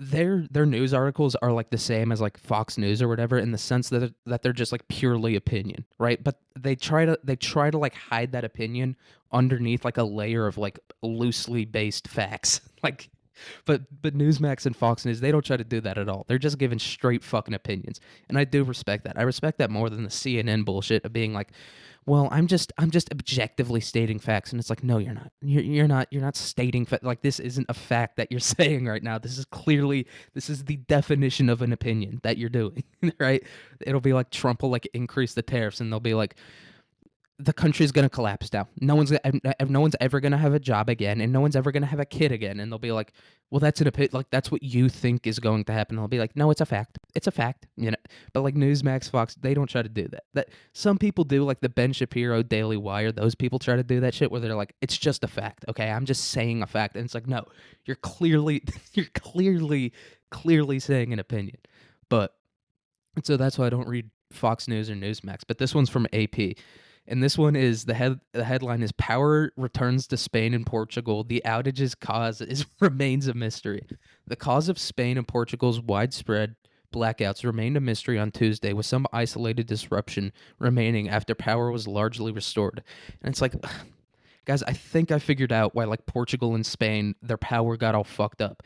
[SPEAKER 1] their news articles are like the same as like Fox News or whatever, in the sense that they're just like purely opinion, right? But they try to like hide that opinion underneath like a layer of like loosely based facts. Like but Newsmax and Fox News, they don't try to do that at all. They're just giving straight fucking opinions. And I do respect that. I respect that more than the CNN bullshit of being like, well, I'm just objectively stating facts. And it's like, no, you're not. You're not stating like this isn't a fact that you're saying right now. This is the definition of an opinion that you're doing, right? It'll be like Trump will like increase the tariffs and they'll be like, the country's gonna collapse now. No one's ever gonna have a job again, and no one's ever gonna have a kid again. And they'll be like, "Well, that's like that's what you think is going to happen." And they'll be like, "No, it's a fact. It's a fact." But like Newsmax, Fox, they don't try to do that. That some people do, like the Ben Shapiro, Daily Wire. Those people try to do that shit where they're like, "It's just a fact. Okay, I'm just saying a fact." And it's like, no, you're clearly saying an opinion. But and so that's why I don't read Fox News or Newsmax. But this one's from AP. And this one is the headline is Power Returns to Spain and Portugal. The outage's cause remains a mystery. The cause of Spain and Portugal's widespread blackouts remained a mystery on Tuesday, with some isolated disruption remaining after power was largely restored. And it's like, guys, I think I figured out why, like, Portugal and Spain, their power got all fucked up.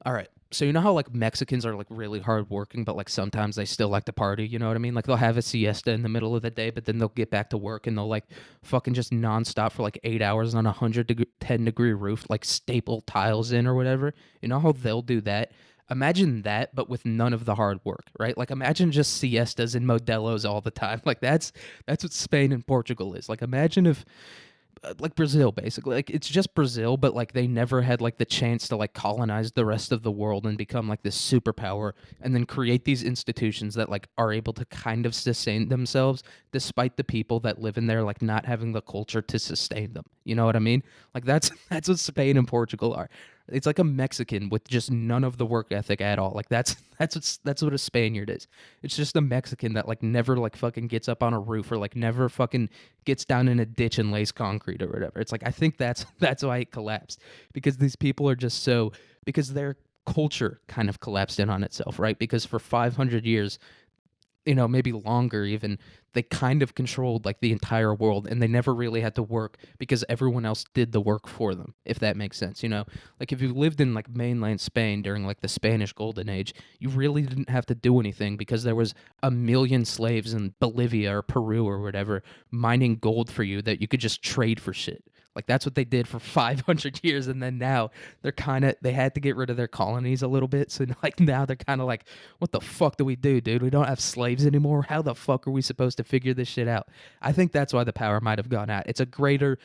[SPEAKER 1] All right. So you know how like Mexicans are like really hardworking, but like sometimes they still like to party. You know what I mean? Like they'll have a siesta in the middle of the day, but then they'll get back to work and they'll like fucking just nonstop for like 8 hours on a 110-degree roof, like staple tiles in or whatever. You know how they'll do that? Imagine that, but with none of the hard work, right? Like imagine just siestas and Modelos all the time. Like that's what Spain and Portugal is. Like imagine if like Brazil basically, like it's just Brazil, but like they never had like the chance to like colonize the rest of the world and become like this superpower and then create these institutions that like are able to kind of sustain themselves despite the people that live in there like not having the culture to sustain them. You know what I mean? Like that's that's what Spain and Portugal are. It's like a Mexican with just none of the work ethic at all. Like that's what a Spaniard is. It's just a Mexican that like never like fucking gets up on a roof or like never fucking gets down in a ditch and lays concrete or whatever. It's like I think that's why it collapsed, because these people are just so, because their culture kind of collapsed in on itself, right? Because for 500 years, maybe longer even, they kind of controlled like the entire world and they never really had to work because everyone else did the work for them, if that makes sense. Like if you lived in like mainland Spain during like the Spanish Golden Age, you really didn't have to do anything because there was a million slaves in Bolivia or Peru or whatever mining gold for you that you could just trade for shit. Like that's what they did for 500 years, and then now they had to get rid of their colonies a little bit, so like now they're kind of like, what the fuck do we do, dude? We don't have slaves anymore. How the fuck are we supposed to figure this shit out? I think that's why the power might have gone out. It's a greater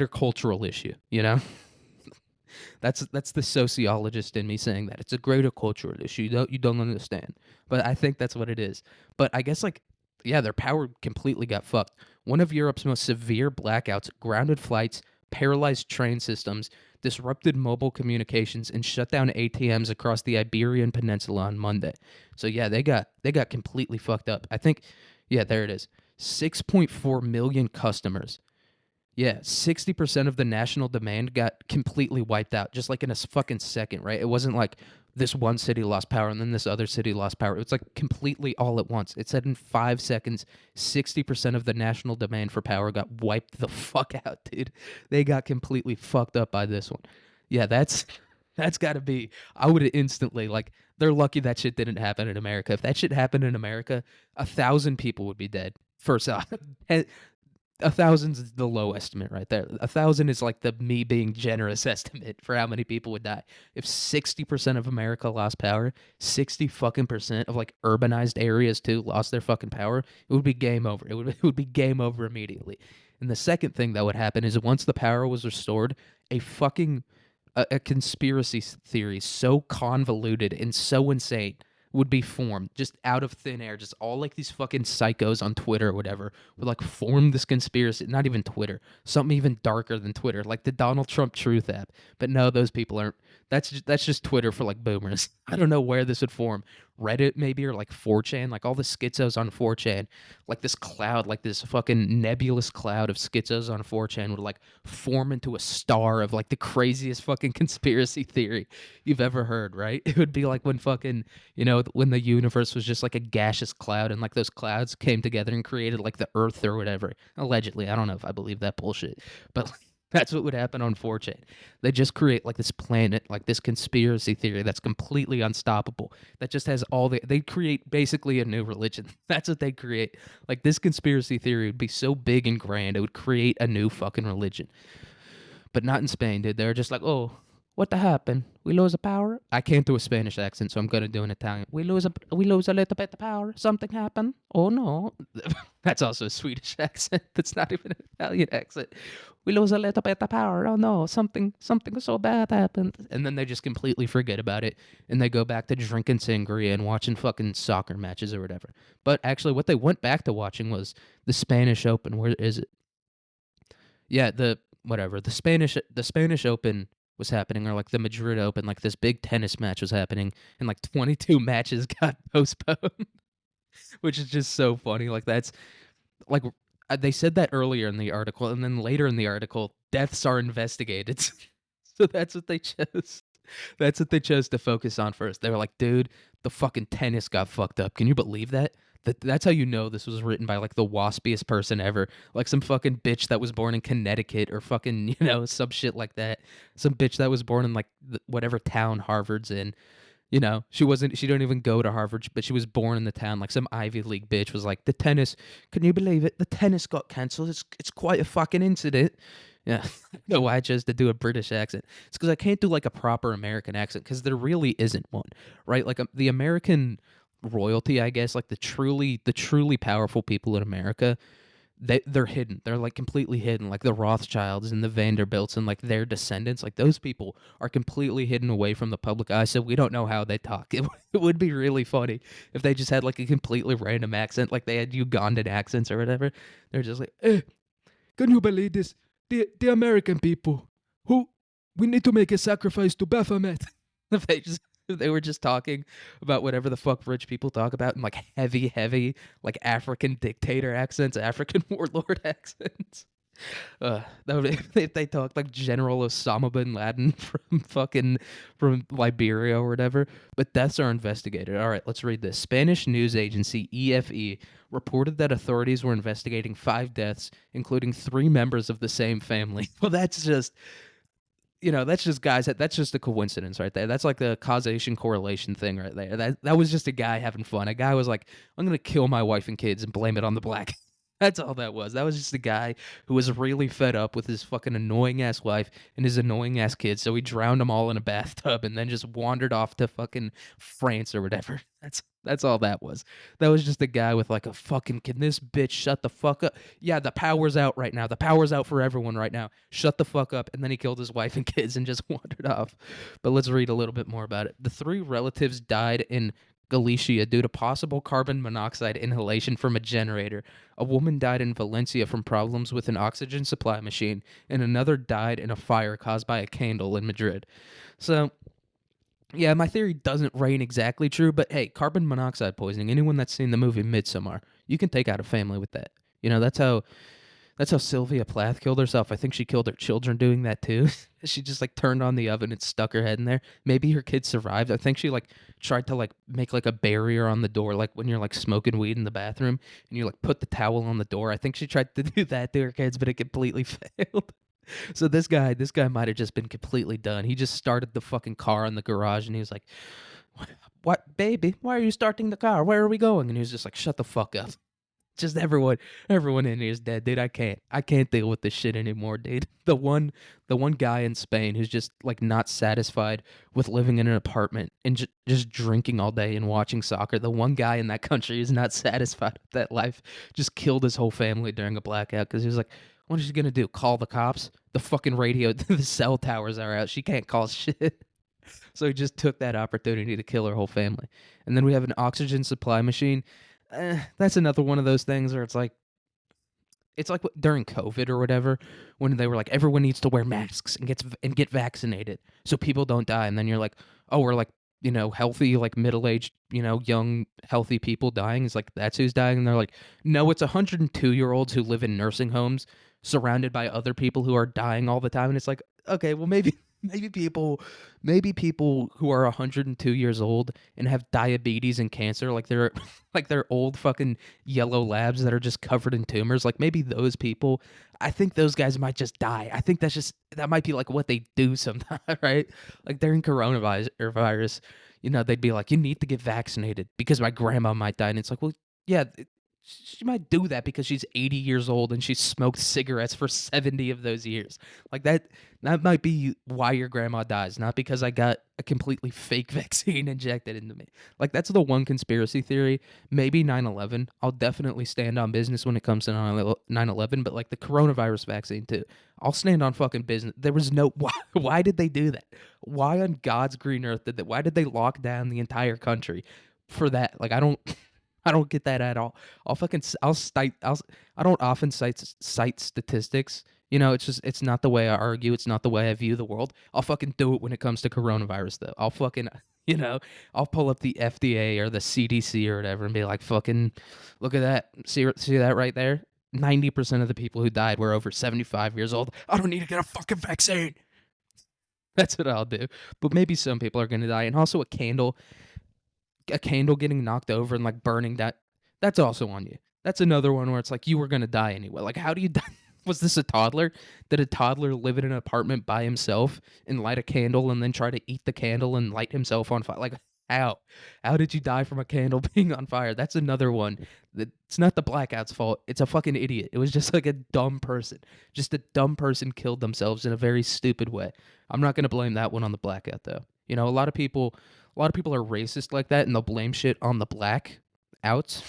[SPEAKER 1] cultural issue. That's the sociologist in me saying that. It's a greater cultural issue. You don't understand. But I think that's what it is. But I guess like, yeah, their power completely got fucked. One of Europe's most severe blackouts grounded flights, paralyzed train systems, disrupted mobile communications, and shut down ATMs across the Iberian Peninsula on Monday. So yeah, they got completely fucked up. I think, yeah, there it is. 6.4 million customers. Yeah, 60% of the national demand got completely wiped out just like in a fucking second, right? It wasn't like this one city lost power and then this other city lost power. It was like completely all at once. It said in 5 seconds, 60% of the national demand for power got wiped the fuck out, dude. They got completely fucked up by this one. Yeah, that's got to be. I would have instantly, like, they're lucky that shit didn't happen in America. If that shit happened in America, 1,000 people would be dead. First off, 1,000 is the low estimate right there. 1,000 is like the me being generous estimate for how many people would die. If 60% of America lost power, 60 fucking percent of like urbanized areas too lost their fucking power, it would be game over. It would be game over immediately. And the second thing that would happen is once the power was restored, a fucking a conspiracy theory so convoluted and so insane would be formed just out of thin air. Just all like these fucking psychos on Twitter or whatever would like form this conspiracy. Not even Twitter, something even darker than Twitter, like the Donald Trump Truth app. But no, those people aren't. That's just Twitter for like boomers. I don't know where this would form. Reddit maybe, or like 4chan, like all the schizos on 4chan, like this cloud, like this fucking nebulous cloud of schizos on 4chan would like form into a star of like the craziest fucking conspiracy theory you've ever heard, right? It would be like when fucking, when the universe was just like a gaseous cloud and like those clouds came together and created like the earth or whatever. Allegedly. I don't know if I believe that bullshit, but that's what would happen on 4chan. They just create like this planet, like this conspiracy theory that's completely unstoppable. That just has they create basically a new religion. That's what they create. Like this conspiracy theory would be so big and grand, it would create a new fucking religion. But not in Spain, dude. They're just like, oh, what the happened? We lose a power? I can't do a Spanish accent, so I'm gonna do an Italian. We lose a little bit of power. Something happened. Oh no. That's also a Swedish accent. That's not even an Italian accent. We lose a little bit of power. Oh no, something so bad happened. And then they just completely forget about it and they go back to drinking sangria and watching fucking soccer matches or whatever. But actually what they went back to watching was the Spanish Open. Where is it? Yeah, the Spanish Open was happening, or like the Madrid Open, like this big tennis match was happening, and like 22 matches got postponed, which is just so funny. Like that's like they said that earlier in the article, and then later in the article, deaths are investigated. So that's what they chose. That's what they chose to focus on first. They were like, dude, the fucking tennis got fucked up. Can you believe that? That's how you know this was written by like the waspiest person ever. Like some fucking bitch that was born in Connecticut or fucking, some shit like that. Some bitch that was born in like whatever town Harvard's in. She didn't even go to Harvard, but she was born in the town. Like some Ivy League bitch was like, the tennis, can you believe it? The tennis got cancelled. It's quite a fucking incident. Yeah. No, why I chose to do a British accent. It's because I can't do like a proper American accent because there really isn't one, right? Like the American royalty, I guess, like the truly powerful people in America, they're hidden. They're like completely hidden. Like the Rothschilds and the Vanderbilts and like their descendants, like those people are completely hidden away from the public eye. So we don't know how they talk. It would be really funny if they just had like a completely random accent, like they had Ugandan accents or whatever. They're just like, can you believe this? The American people who we need to make a sacrifice to Baphomet. If they were just talking about whatever the fuck rich people talk about in like heavy, like African dictator accents, African warlord accents. That would if they talked like General Osama bin Laden from Liberia or whatever. But deaths are investigated. All right, let's read this. Spanish news agency EFE reported that authorities were investigating 5 deaths, including 3 members of the same family. Well, that's just guys. That's just a coincidence right there. That's like the causation correlation thing right there. That was just a guy having fun. A guy was like, I'm gonna kill my wife and kids and blame it on the black. That's all that was. That was just a guy who was really fed up with his fucking annoying ass wife and his annoying ass kids, so he drowned them all in a bathtub and then just wandered off to fucking France or whatever. That's all that was. That was just a guy with like a fucking, can this bitch shut the fuck up? Yeah, the power's out right now. The power's out for everyone right now. Shut the fuck up. And then he killed his wife and kids and just wandered off. But let's read a little bit more about it. The 3 relatives died in Galicia due to possible carbon monoxide inhalation from a generator. A woman died in Valencia from problems with an oxygen supply machine, and another died in a fire caused by a candle in Madrid. So, yeah, my theory doesn't reign exactly true, but hey, carbon monoxide poisoning, anyone that's seen the movie Midsommar, you can take out a family with that. That's how Sylvia Plath killed herself. I think she killed her children doing that too. She just like turned on the oven and stuck her head in there. Maybe her kids survived. I think she like tried to like make like a barrier on the door, like when you're like smoking weed in the bathroom and you like put the towel on the door. I think she tried to do that to her kids, but it completely failed. So this guy might have just been completely done. He just started the fucking car in the garage and he was like, "What, baby? Why are you starting the car? Where are we going?" And he was just like, "Shut the fuck up." Just everyone in here is dead, dude. I can't deal with this shit anymore, dude. The one guy in Spain who's just like not satisfied with living in an apartment and just drinking all day and watching soccer. The one guy in that country who's not satisfied with that life just killed his whole family during a blackout because he was like, what is she gonna do? Call the cops? The fucking radio, the cell towers are out. She can't call shit. So he just took that opportunity to kill her whole family. And then we have an oxygen supply machine. That's another one of those things where it's like during COVID or whatever, when they were like, everyone needs to wear masks and get vaccinated so people don't die. And then you're like, oh, we're like, healthy, like middle-aged, young, healthy people dying. It's like, that's who's dying. And they're like, no, it's 102-year-olds who live in nursing homes surrounded by other people who are dying all the time. And it's like, okay, well, maybe people who are 102 years old and have diabetes and cancer, like they're like they're old fucking yellow labs that are just covered in tumors, like maybe those people, I think those guys might just die. I think that might be like what they do sometimes. Right? Like during coronavirus or virus, they'd be like, you need to get vaccinated because my grandma might die. And it's like, well, yeah, she might do that because she's 80 years old and she smoked cigarettes for 70 of those years. Like that might be why your grandma dies, not because I got a completely fake vaccine injected into me. Like that's the one conspiracy theory. Maybe 9/11. I'll definitely stand on business when it comes to 9/11, but like the coronavirus vaccine too. I'll stand on fucking business. There was no why did they do that? Why on God's green earth did that? Why did they lock down the entire country for that? Like I don't I don't get that at all. I don't often cite statistics. It's not the way I argue. It's not the way I view the world. I'll fucking do it when it comes to coronavirus though. I'll fucking, I'll pull up the FDA or the CDC or whatever and be like, fucking, look at that. See that right there? 90% of the people who died were over 75 years old. I don't need to get a fucking vaccine. That's what I'll do. But maybe some people are gonna die, and also a candle getting knocked over and like burning that's also on you. That's another one where it's like you were gonna die anyway. Like, how do you die? Was this a toddler? Did a toddler live in an apartment by himself and light a candle and then try to eat the candle and light himself on fire? Like, how? How did you die from a candle being on fire? That's another one. It's not the blackout's fault. It's a fucking idiot. It was just like a dumb person. Just a dumb person killed themselves in a very stupid way. I'm not gonna blame that one on the blackout though. You know, a lot of people are racist like that and they'll blame shit on the black outs.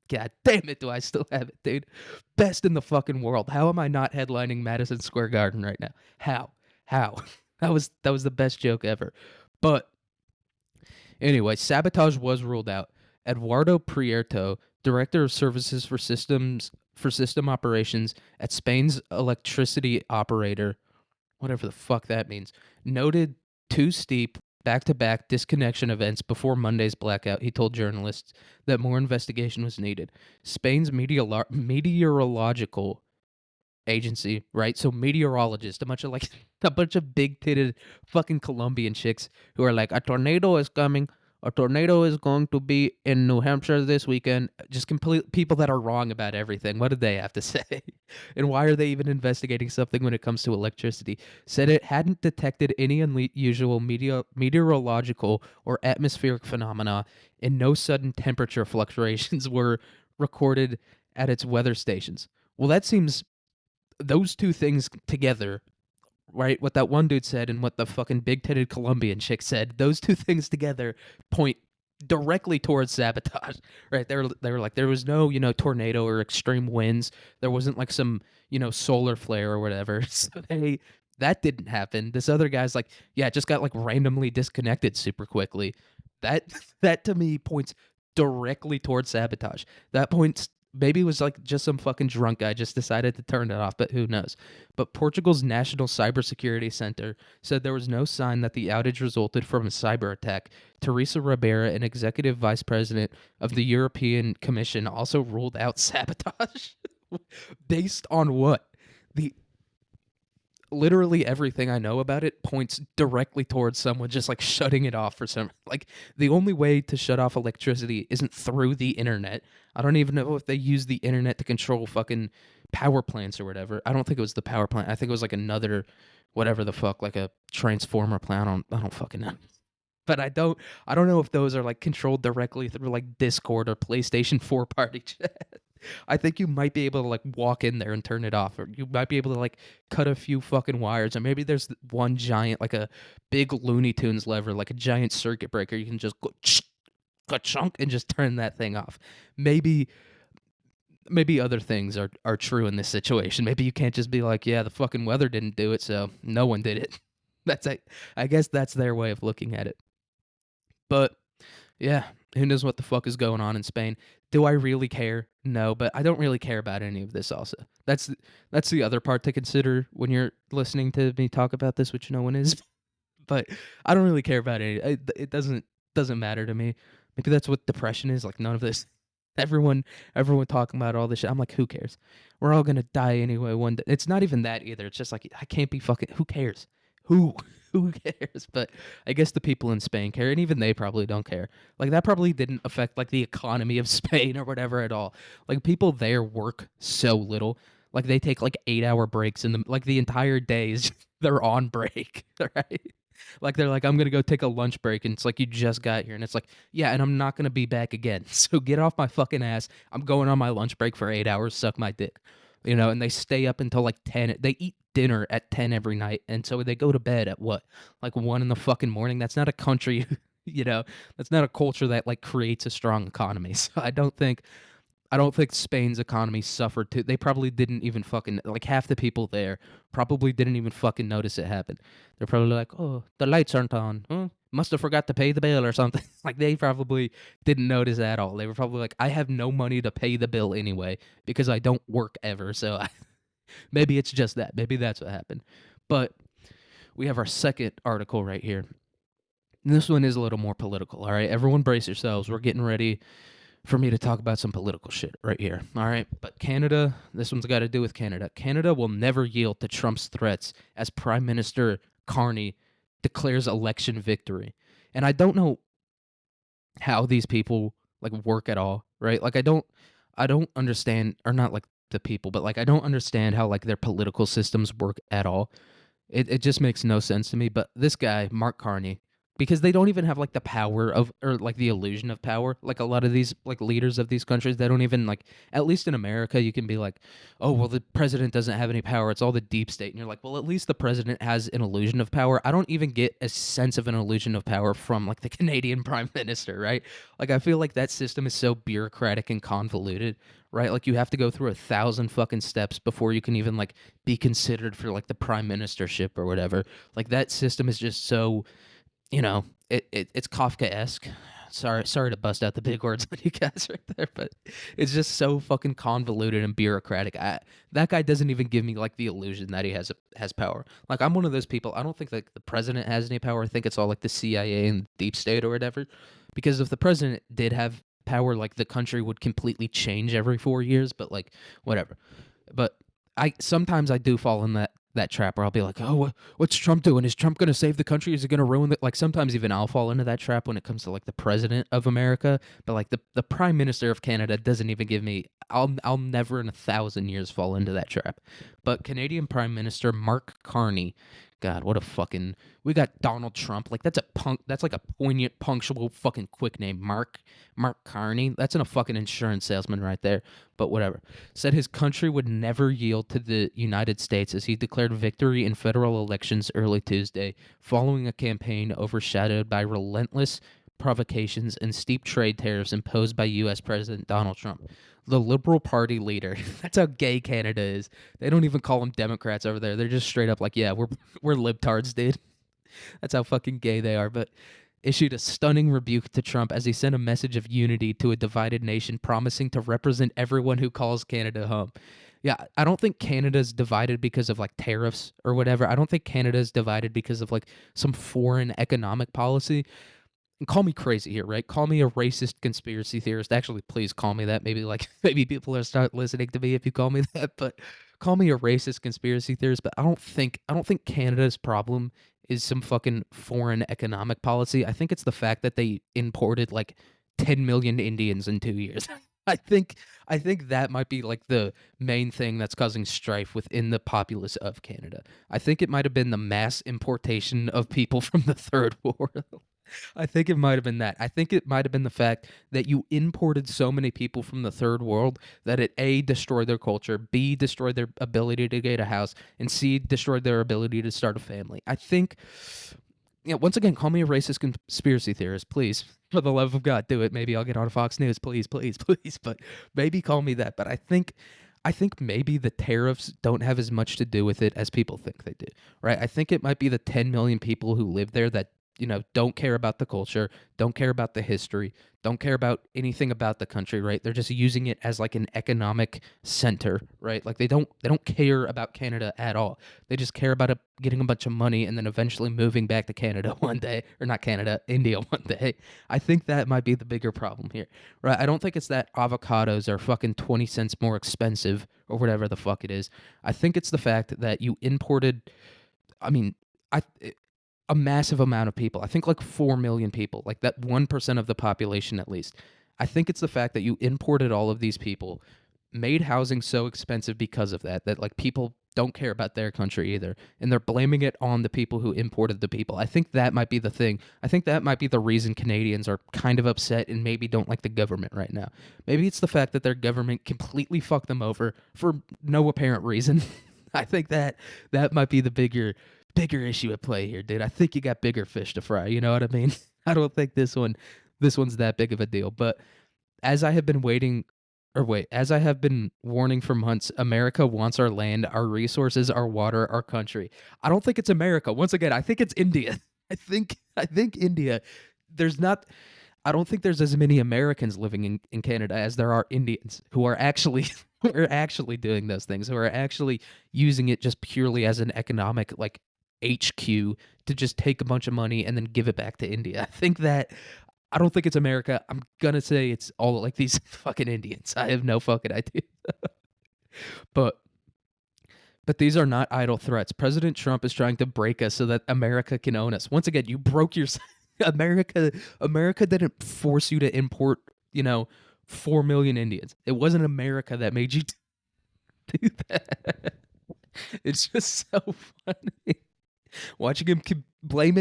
[SPEAKER 1] God damn it, do I still have it, dude? Best in the fucking world. How am I not headlining Madison Square Garden right now? How? How? That was the best joke ever. But anyway, sabotage was ruled out. Eduardo Prieto, director of services for system operations at Spain's electricity operator, whatever the fuck that means, noted two steep back-to-back disconnection events before Monday's blackout. He told journalists that more investigation was needed. Spain's meteorological agency, right? So meteorologist, a bunch of like a bunch of big-titted fucking Colombian chicks who are like, a tornado is coming. A tornado is going to be in New Hampshire this weekend. Just complete people that are wrong about everything. What did they have to say? And why are they even investigating something when it comes to electricity? Said it hadn't detected any unusual meteorological or atmospheric phenomena, and no sudden temperature fluctuations were recorded at its weather stations. Well, that seems those two things together, right? What that one dude said and what the fucking big-titted Colombian chick said, those two things together point directly towards sabotage, right? They were like, there was no, tornado or extreme winds. There wasn't like some, solar flare or whatever. So that didn't happen. This other guy's like, yeah, it just got like randomly disconnected super quickly. That to me points directly towards sabotage. That points maybe it was like just some fucking drunk guy just decided to turn it off, but who knows? But Portugal's National Cybersecurity Center said there was no sign that the outage resulted from a cyber attack. Teresa Ribera, an executive vice president of the European Commission, also ruled out sabotage. Based on what? The literally everything I know about it points directly towards someone just like shutting it off for some like the only way to shut off electricity isn't through the internet. I don't even know if they use the internet to control fucking power plants or whatever. I don't think it was the power plant. I think it was like another whatever the fuck, like a transformer plant. I don't fucking know. But I don't know if those are like controlled directly through like Discord or PlayStation 4 party chat. I think you might be able to like walk in there and turn it off, or you might be able to like cut a few fucking wires, or maybe there's one giant like a big Looney Tunes lever, like a giant circuit breaker. You can just go chunk and just turn that thing off. Maybe other things are true in this situation. Maybe you can't just be like, yeah, the fucking weather didn't do it, so no one did it. I guess that's their way of looking at it. But yeah, who knows what the fuck is going on in Spain? Do I really care? No, but I don't really care about any of this also. That's the other part to consider when you're listening to me talk about this, which no one is. But I don't really care about it. It doesn't matter to me. Maybe that's what depression is, like none of this. Everyone talking about all this shit. I'm like, who cares? We're all gonna die anyway one day. It's not even that either. It's just like I can't be fucking. Who cares? Who cares? But I guess the people in Spain care, and even they probably don't care. Like that probably didn't affect like the economy of Spain or whatever at all. Like people there work so little. Like they take like 8-hour breaks in the entire days they're on break, right? Like they're like, I'm gonna go take a lunch break, and it's like you just got here, and it's like, yeah, and I'm not gonna be back again. So get off my fucking ass. I'm going on my lunch break for 8 hours. Suck my dick. And they stay up until like 10. They eat dinner at 10 every night, and so they go to bed at what, like 1 in the fucking morning. That's not a country, that's not a culture that like creates a strong economy. So I don't think Spain's economy suffered too. They probably didn't even fucking like half the people there probably didn't even fucking notice it happened. They're probably like, oh, the lights aren't on. Huh? Must have forgot to pay the bill or something. Like they probably didn't notice at all. They were probably like, I have no money to pay the bill anyway because I don't work ever. So maybe it's just that. Maybe that's what happened. But we have our second article right here. And this one is a little more political. All right, everyone brace yourselves. We're getting ready for me to talk about some political shit right here. All right. But Canada, this one's got to do with Canada. Canada will never yield to Trump's threats as Prime Minister Carney declares election victory. And I don't know how these people like work at all, right? Like I don't understand, or not like the people, but like I don't understand how like their political systems work at all. It just makes no sense to me. But this guy, Mark Carney, because they don't even have like the power of, or like the illusion of power. Like a lot of these like leaders of these countries, they don't even like, at least in America, you can be like, oh, well, the president doesn't have any power. It's all the deep state. And you're like, well, at least the president has an illusion of power. I don't even get a sense of an illusion of power from like the Canadian prime minister, right? Like I feel like that system is so bureaucratic and convoluted, right? Like you have to go through 1,000 fucking steps before you can even like be considered for like the prime ministership or whatever. Like that system is just so, it's Kafkaesque. Sorry to bust out the big words on you guys right there, but it's just so fucking convoluted and bureaucratic. That guy doesn't even give me like the illusion that he has power. Like I'm one of those people. I don't think like the president has any power. I think it's all like the CIA and deep state or whatever. Because if the president did have power, like the country would completely change every 4 years. But like whatever. But I do fall in that trap where I'll be like, oh, what's Trump doing? Is Trump going to save the country? Is it going to ruin it? Like sometimes even I'll fall into that trap when it comes to like the president of America. But like the prime minister of Canada doesn't even give me. I'll never in 1,000 years fall into that trap. But Canadian Prime Minister Mark Carney. God, what a fucking. We got Donald Trump. Like that's a punk. That's like a poignant, punctual, fucking quick name. Mark Carney. That's in a fucking insurance salesman right there. But whatever. Said his country would never yield to the United States as he declared victory in federal elections early Tuesday, following a campaign overshadowed by relentless provocations and steep trade tariffs imposed by U.S. President Donald Trump. The Liberal Party leader. That's how gay Canada is. They don't even call them Democrats over there. They're just straight up like, yeah, we're libtards, dude. That's how fucking gay they are. But issued a stunning rebuke to Trump as he sent a message of unity to a divided nation, promising to represent everyone who calls Canada home. Yeah, I don't think Canada's divided because of like tariffs or whatever. I don't think Canada's divided because of like some foreign economic policy. And call me crazy here, right? Call me a racist conspiracy theorist. Actually, please call me that. Maybe like maybe people will start listening to me if you call me that. But call me a racist conspiracy theorist. But I don't think Canada's problem is some fucking foreign economic policy. I think it's the fact that they imported like 10 million Indians in 2 years. I think I think that might be like the main thing that's causing strife within the populace of Canada. I think it might have been the mass importation of people from the third world. I think it might have been that. I think it might have been the fact that you imported so many people from the third world that it A, destroyed their culture, B, destroyed their ability to get a house, and C, destroyed their ability to start a family. I think, once again, call me a racist conspiracy theorist, please. For the love of God, do it. Maybe I'll get on Fox News, please, please, please. But maybe call me that. But I think maybe the tariffs don't have as much to do with it as people think they do, right? I think it might be the 10 million people who live there that don't care about the culture, don't care about the history, don't care about anything about the country, right? They're just using it as like an economic center, right? Like they don't care about Canada at all. They just care about getting a bunch of money and then eventually moving back to Canada one day, or not Canada, India one day. I think that might be the bigger problem here, right? I don't think it's that avocados are fucking 20 cents more expensive or whatever the fuck it is. I think it's the fact that you imported, I mean, I a massive amount of people. I think like 4 million people, like that 1% of the population at least. I think it's the fact that you imported all of these people, made housing so expensive because of that like people don't care about their country either. And they're blaming it on the people who imported the people. I think that might be the thing. I think that might be the reason Canadians are kind of upset and maybe don't like the government right now. Maybe it's the fact that their government completely fucked them over for no apparent reason. I think that might be the bigger issue at play here, dude. I think you got bigger fish to fry. You know what I mean? I don't think this one's that big of a deal. But as I have been as I have been warning for months, America wants our land, our resources, our water, our country. I don't think it's America. Once again, I think it's India. I think India. There's not. I don't think there's as many Americans living in Canada as there are Indians who are actually who are actually doing those things, who are actually using it just purely as an economic like HQ to just take a bunch of money and then give it back to India. I don't think it's America. I'm gonna say it's all like these fucking Indians. I have no fucking idea. But But these are not idle threats. President Trump is trying to break us so that America can own us. Once again, you broke your America didn't force you to import, 4 million Indians. It wasn't America that made you do that. It's just so funny. Watching him blame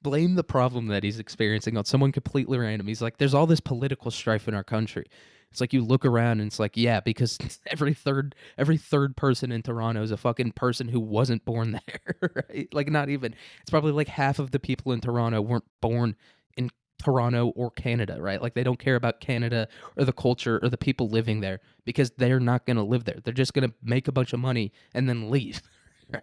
[SPEAKER 1] the problem that he's experiencing on someone completely random. He's like, there's all this political strife in our country. It's like you look around and it's like, yeah, because every third person in Toronto is a fucking person who wasn't born there, right? Like not even. It's probably like half of the people in Toronto weren't born in Toronto or Canada, right? Like they don't care about Canada or the culture or the people living there because they're not going to live there. They're just going to make a bunch of money and then leave.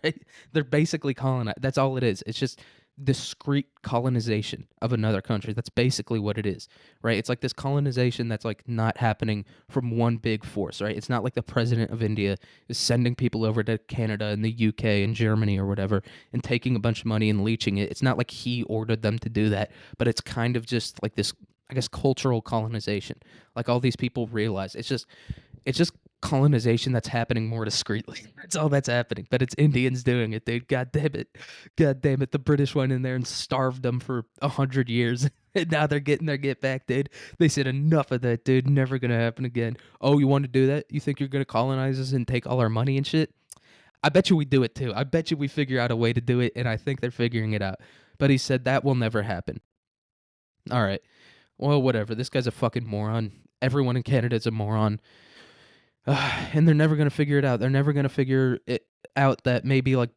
[SPEAKER 1] Right? They're basically colonized. That's all it is. It's just discrete colonization of another country. That's basically what it is, right? It's like this colonization that's like not happening from one big force, right? It's not like the president of India is sending people over to Canada and the UK and Germany or whatever and taking a bunch of money and leeching it. It's not like he ordered them to do that, but it's kind of just like this, I guess, cultural colonization. Like all these people realize it's just colonization that's happening more discreetly. That's all that's happening. But it's Indians doing it, dude. God damn it. God damn it. The British went in there and starved them for 100 years. And now they're getting their get back, dude. They said enough of that, dude. Never gonna happen again. Oh, you want to do that? You think you're gonna colonize us and take all our money and shit? I bet you we do it too. I bet you we figure out a way to do it, and I think they're figuring it out. But he said that will never happen. All right. Well, whatever. This guy's a fucking moron. Everyone in Canada's a moron. And they're never going to figure it out. They're never going to figure it out that maybe like,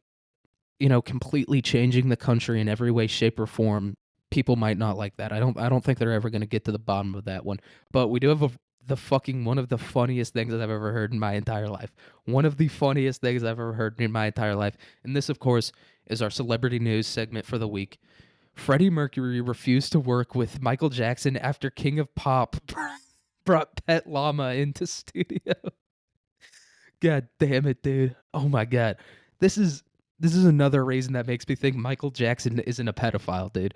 [SPEAKER 1] completely changing the country in every way, shape, or form. People might not like that. I don't think they're ever going to get to the bottom of that one. But we do have the fucking one of the funniest things that I've ever heard in my entire life. One of the funniest things I've ever heard in my entire life. And this, of course, is our celebrity news segment for the week. Freddie Mercury refused to work with Michael Jackson after King of Pop brought pet llama into studio. God damn it, dude. Oh my god. This is another reason that makes me think Michael Jackson isn't a pedophile, dude.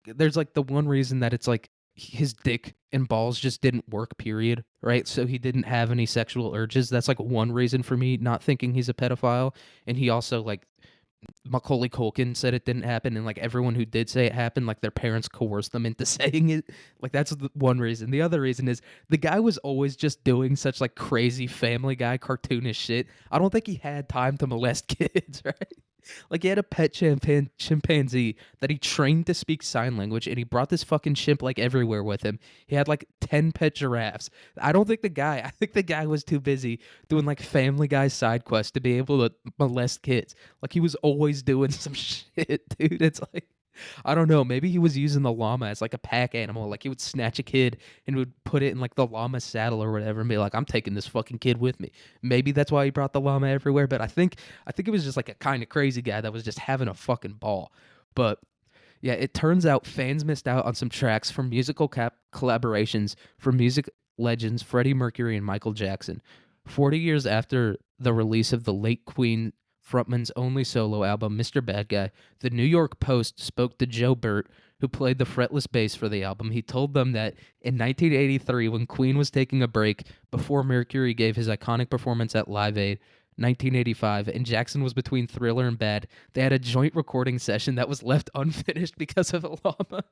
[SPEAKER 1] There's like the one reason that it's like his dick and balls just didn't work, period, right? So he didn't have any sexual urges. That's like one reason for me not thinking he's a pedophile. And he also like Macaulay Culkin said it didn't happen, and like everyone who did say it happened, like their parents coerced them into saying it. Like that's the one reason. The other reason is the guy was always just doing such like crazy Family Guy cartoonish shit. I don't think he had time to molest kids, right? Like he had a pet chimpanzee that he trained to speak sign language, and he brought this fucking chimp like everywhere with him. He had like 10 pet giraffes. I think the guy was too busy doing like Family Guy side quests to be able to molest kids. Like he was always doing some shit, dude. It's like, I don't know. Maybe he was using the llama as like a pack animal. Like he would snatch a kid and would put it in like the llama saddle or whatever and be like, I'm taking this fucking kid with me. Maybe that's why he brought the llama everywhere. But I think it was just like a kind of crazy guy that was just having a fucking ball. But yeah, it turns out fans missed out on some tracks from musical collaborations from music legends Freddie Mercury and Michael Jackson. 40 years after the release of the late Queen frontman's only solo album, Mr. Bad Guy, the New York Post spoke to Joe Burt, who played the fretless bass for the album. He told them that in 1983, when Queen was taking a break before Mercury gave his iconic performance at Live Aid, 1985, and Jackson was between Thriller and Bad, they had a joint recording session that was left unfinished because of a llama.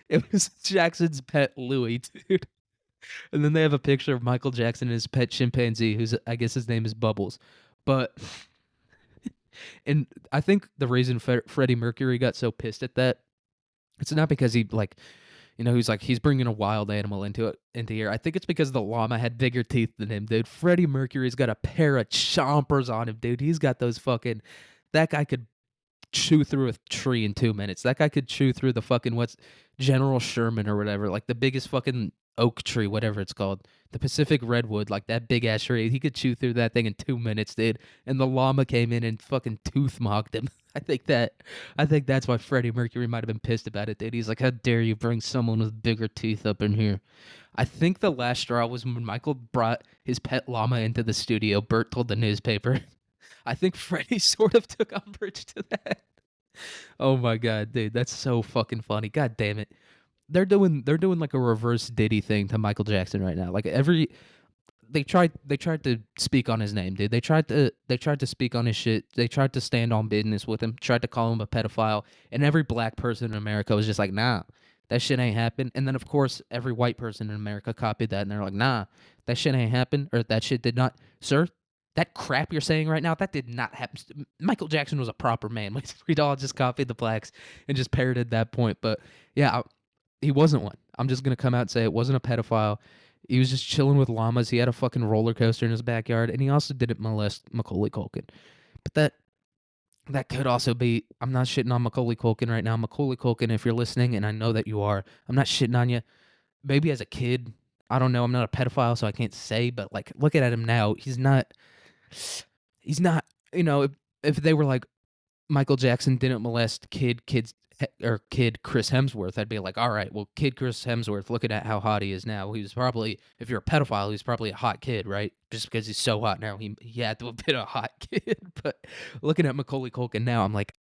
[SPEAKER 1] It was Jackson's pet Louie, dude. And then they have a picture of Michael Jackson and his pet chimpanzee, who's, I guess his name is Bubbles. But and I think the reason Freddie Mercury got so pissed at that, it's not because he like, he's bringing a wild animal into here. I think it's because the llama had bigger teeth than him, dude. Freddie Mercury's got a pair of chompers on him, dude. He's got those fucking. That guy could chew through a tree in 2 minutes. That guy could chew through the fucking General Sherman or whatever, like the biggest fucking oak tree, whatever it's called, the Pacific redwood, like that big ass tree. He could chew through that thing in 2 minutes, dude. And the llama came in and fucking tooth mocked him. I think that's why Freddie Mercury might have been pissed about it, dude. He's like, how dare you bring someone with bigger teeth up in here? I think the last straw was when Michael brought his pet llama into the studio. Bert told the newspaper. I think Freddie sort of took umbrage to that. Oh my god, dude, that's so fucking funny. God damn it. They're doing like a reverse Diddy thing to Michael Jackson right now. Like they tried to speak on his name, dude. They tried to speak on his shit. They tried to stand on business with him. Tried to call him a pedophile, and every black person in America was just like, nah, that shit ain't happened. And then of course every white person in America copied that, and they're like, nah, that shit ain't happened, or that shit did not, sir. That crap you're saying right now, that did not happen. Michael Jackson was a proper man. We'd all just copied the blacks and just parroted that point. But yeah, he wasn't one. I'm just gonna come out and say it wasn't a pedophile. He was just chilling with llamas. He had a fucking roller coaster in his backyard, and he also didn't molest Macaulay Culkin. But that could also be. I'm not shitting on Macaulay Culkin right now. Macaulay Culkin, if you're listening, and I know that you are, I'm not shitting on you. Maybe as a kid, I don't know. I'm not a pedophile, so I can't say. But like, looking at him now, he's not. He's not. You know, if they were like, Michael Jackson didn't molest kid Chris Hemsworth, I'd be like, all right, well, kid Chris Hemsworth, looking at how hot he is now, he was probably, if you're a pedophile, he's probably a hot kid, right? Just because he's so hot now, he had to have been a hot kid. But looking at Macaulay Culkin now, I'm like,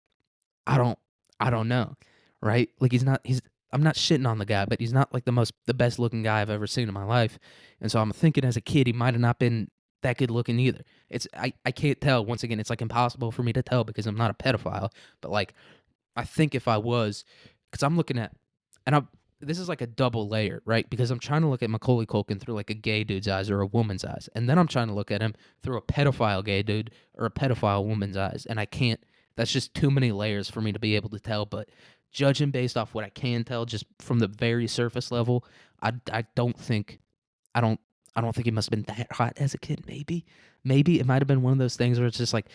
[SPEAKER 1] I don't know, right? Like I'm not shitting on the guy, but he's not like the best looking guy I've ever seen in my life. And so I'm thinking as a kid, he might have not been that good looking either. I can't tell. Once again, it's like impossible for me to tell because I'm not a pedophile. But like, I think if I was, because I'm looking at, this is like a double layer, right? Because I'm trying to look at Macaulay Culkin through like a gay dude's eyes or a woman's eyes, and then I'm trying to look at him through a pedophile gay dude or a pedophile woman's eyes, and I can't. That's just too many layers for me to be able to tell. But judging based off what I can tell, just from the very surface level, I don't think, I don't I don't think he must have been that hot as a kid. Maybe it might have been one of those things where it's just like,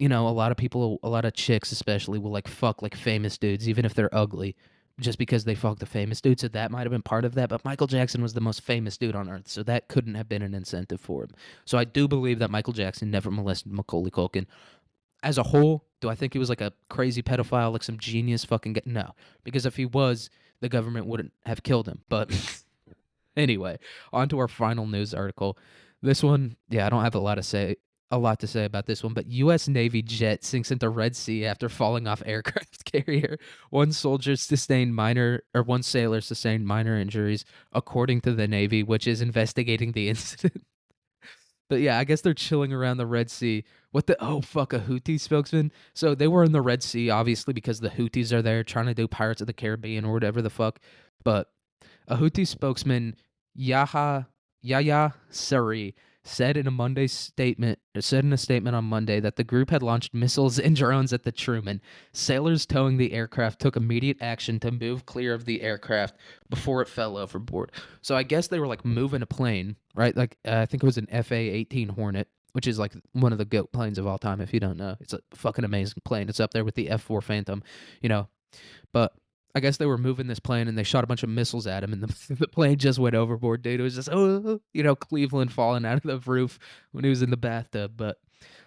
[SPEAKER 1] a lot of people, a lot of chicks especially, will like fuck like famous dudes, even if they're ugly, just because they fucked a famous dude. So that might have been part of that. But Michael Jackson was the most famous dude on earth, so that couldn't have been an incentive for him. So I do believe that Michael Jackson never molested Macaulay Culkin. As a whole, do I think he was like a crazy pedophile, like some genius fucking guy? No, because if he was, the government wouldn't have killed him. But anyway, on to our final news article. This one, yeah, I don't have a lot to say about this one, but U.S. Navy jet sinks into Red Sea after falling off aircraft carrier. One sailor sustained minor injuries, according to the Navy, which is investigating the incident. But yeah, I guess they're chilling around the Red Sea. A Houthi spokesman. So they were in the Red Sea, obviously, because the Houthis are there trying to do Pirates of the Caribbean or whatever the fuck. But a Houthi spokesman, Yahya Sari, said in a statement on Monday that the group had launched missiles and drones at the Truman. Sailors towing the aircraft took immediate action to move clear of the aircraft before it fell overboard. So I guess they were like moving a plane, right? Like I think it was an FA-18 Hornet, which is like one of the GOAT planes of all time. If you don't know, it's a fucking amazing plane. It's up there with the F-4 Phantom, But I guess they were moving this plane and they shot a bunch of missiles at him, and the plane just went overboard, dude. It was just, Cleveland falling out of the roof when he was in the bathtub. But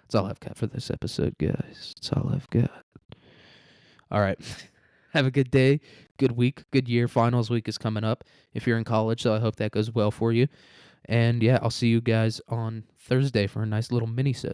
[SPEAKER 1] that's all I've got for this episode, guys. That's all I've got. All right. Have a good day, good week, good year. Finals week is coming up if you're in college, so I hope that goes well for you. And yeah, I'll see you guys on Thursday for a nice little mini-set.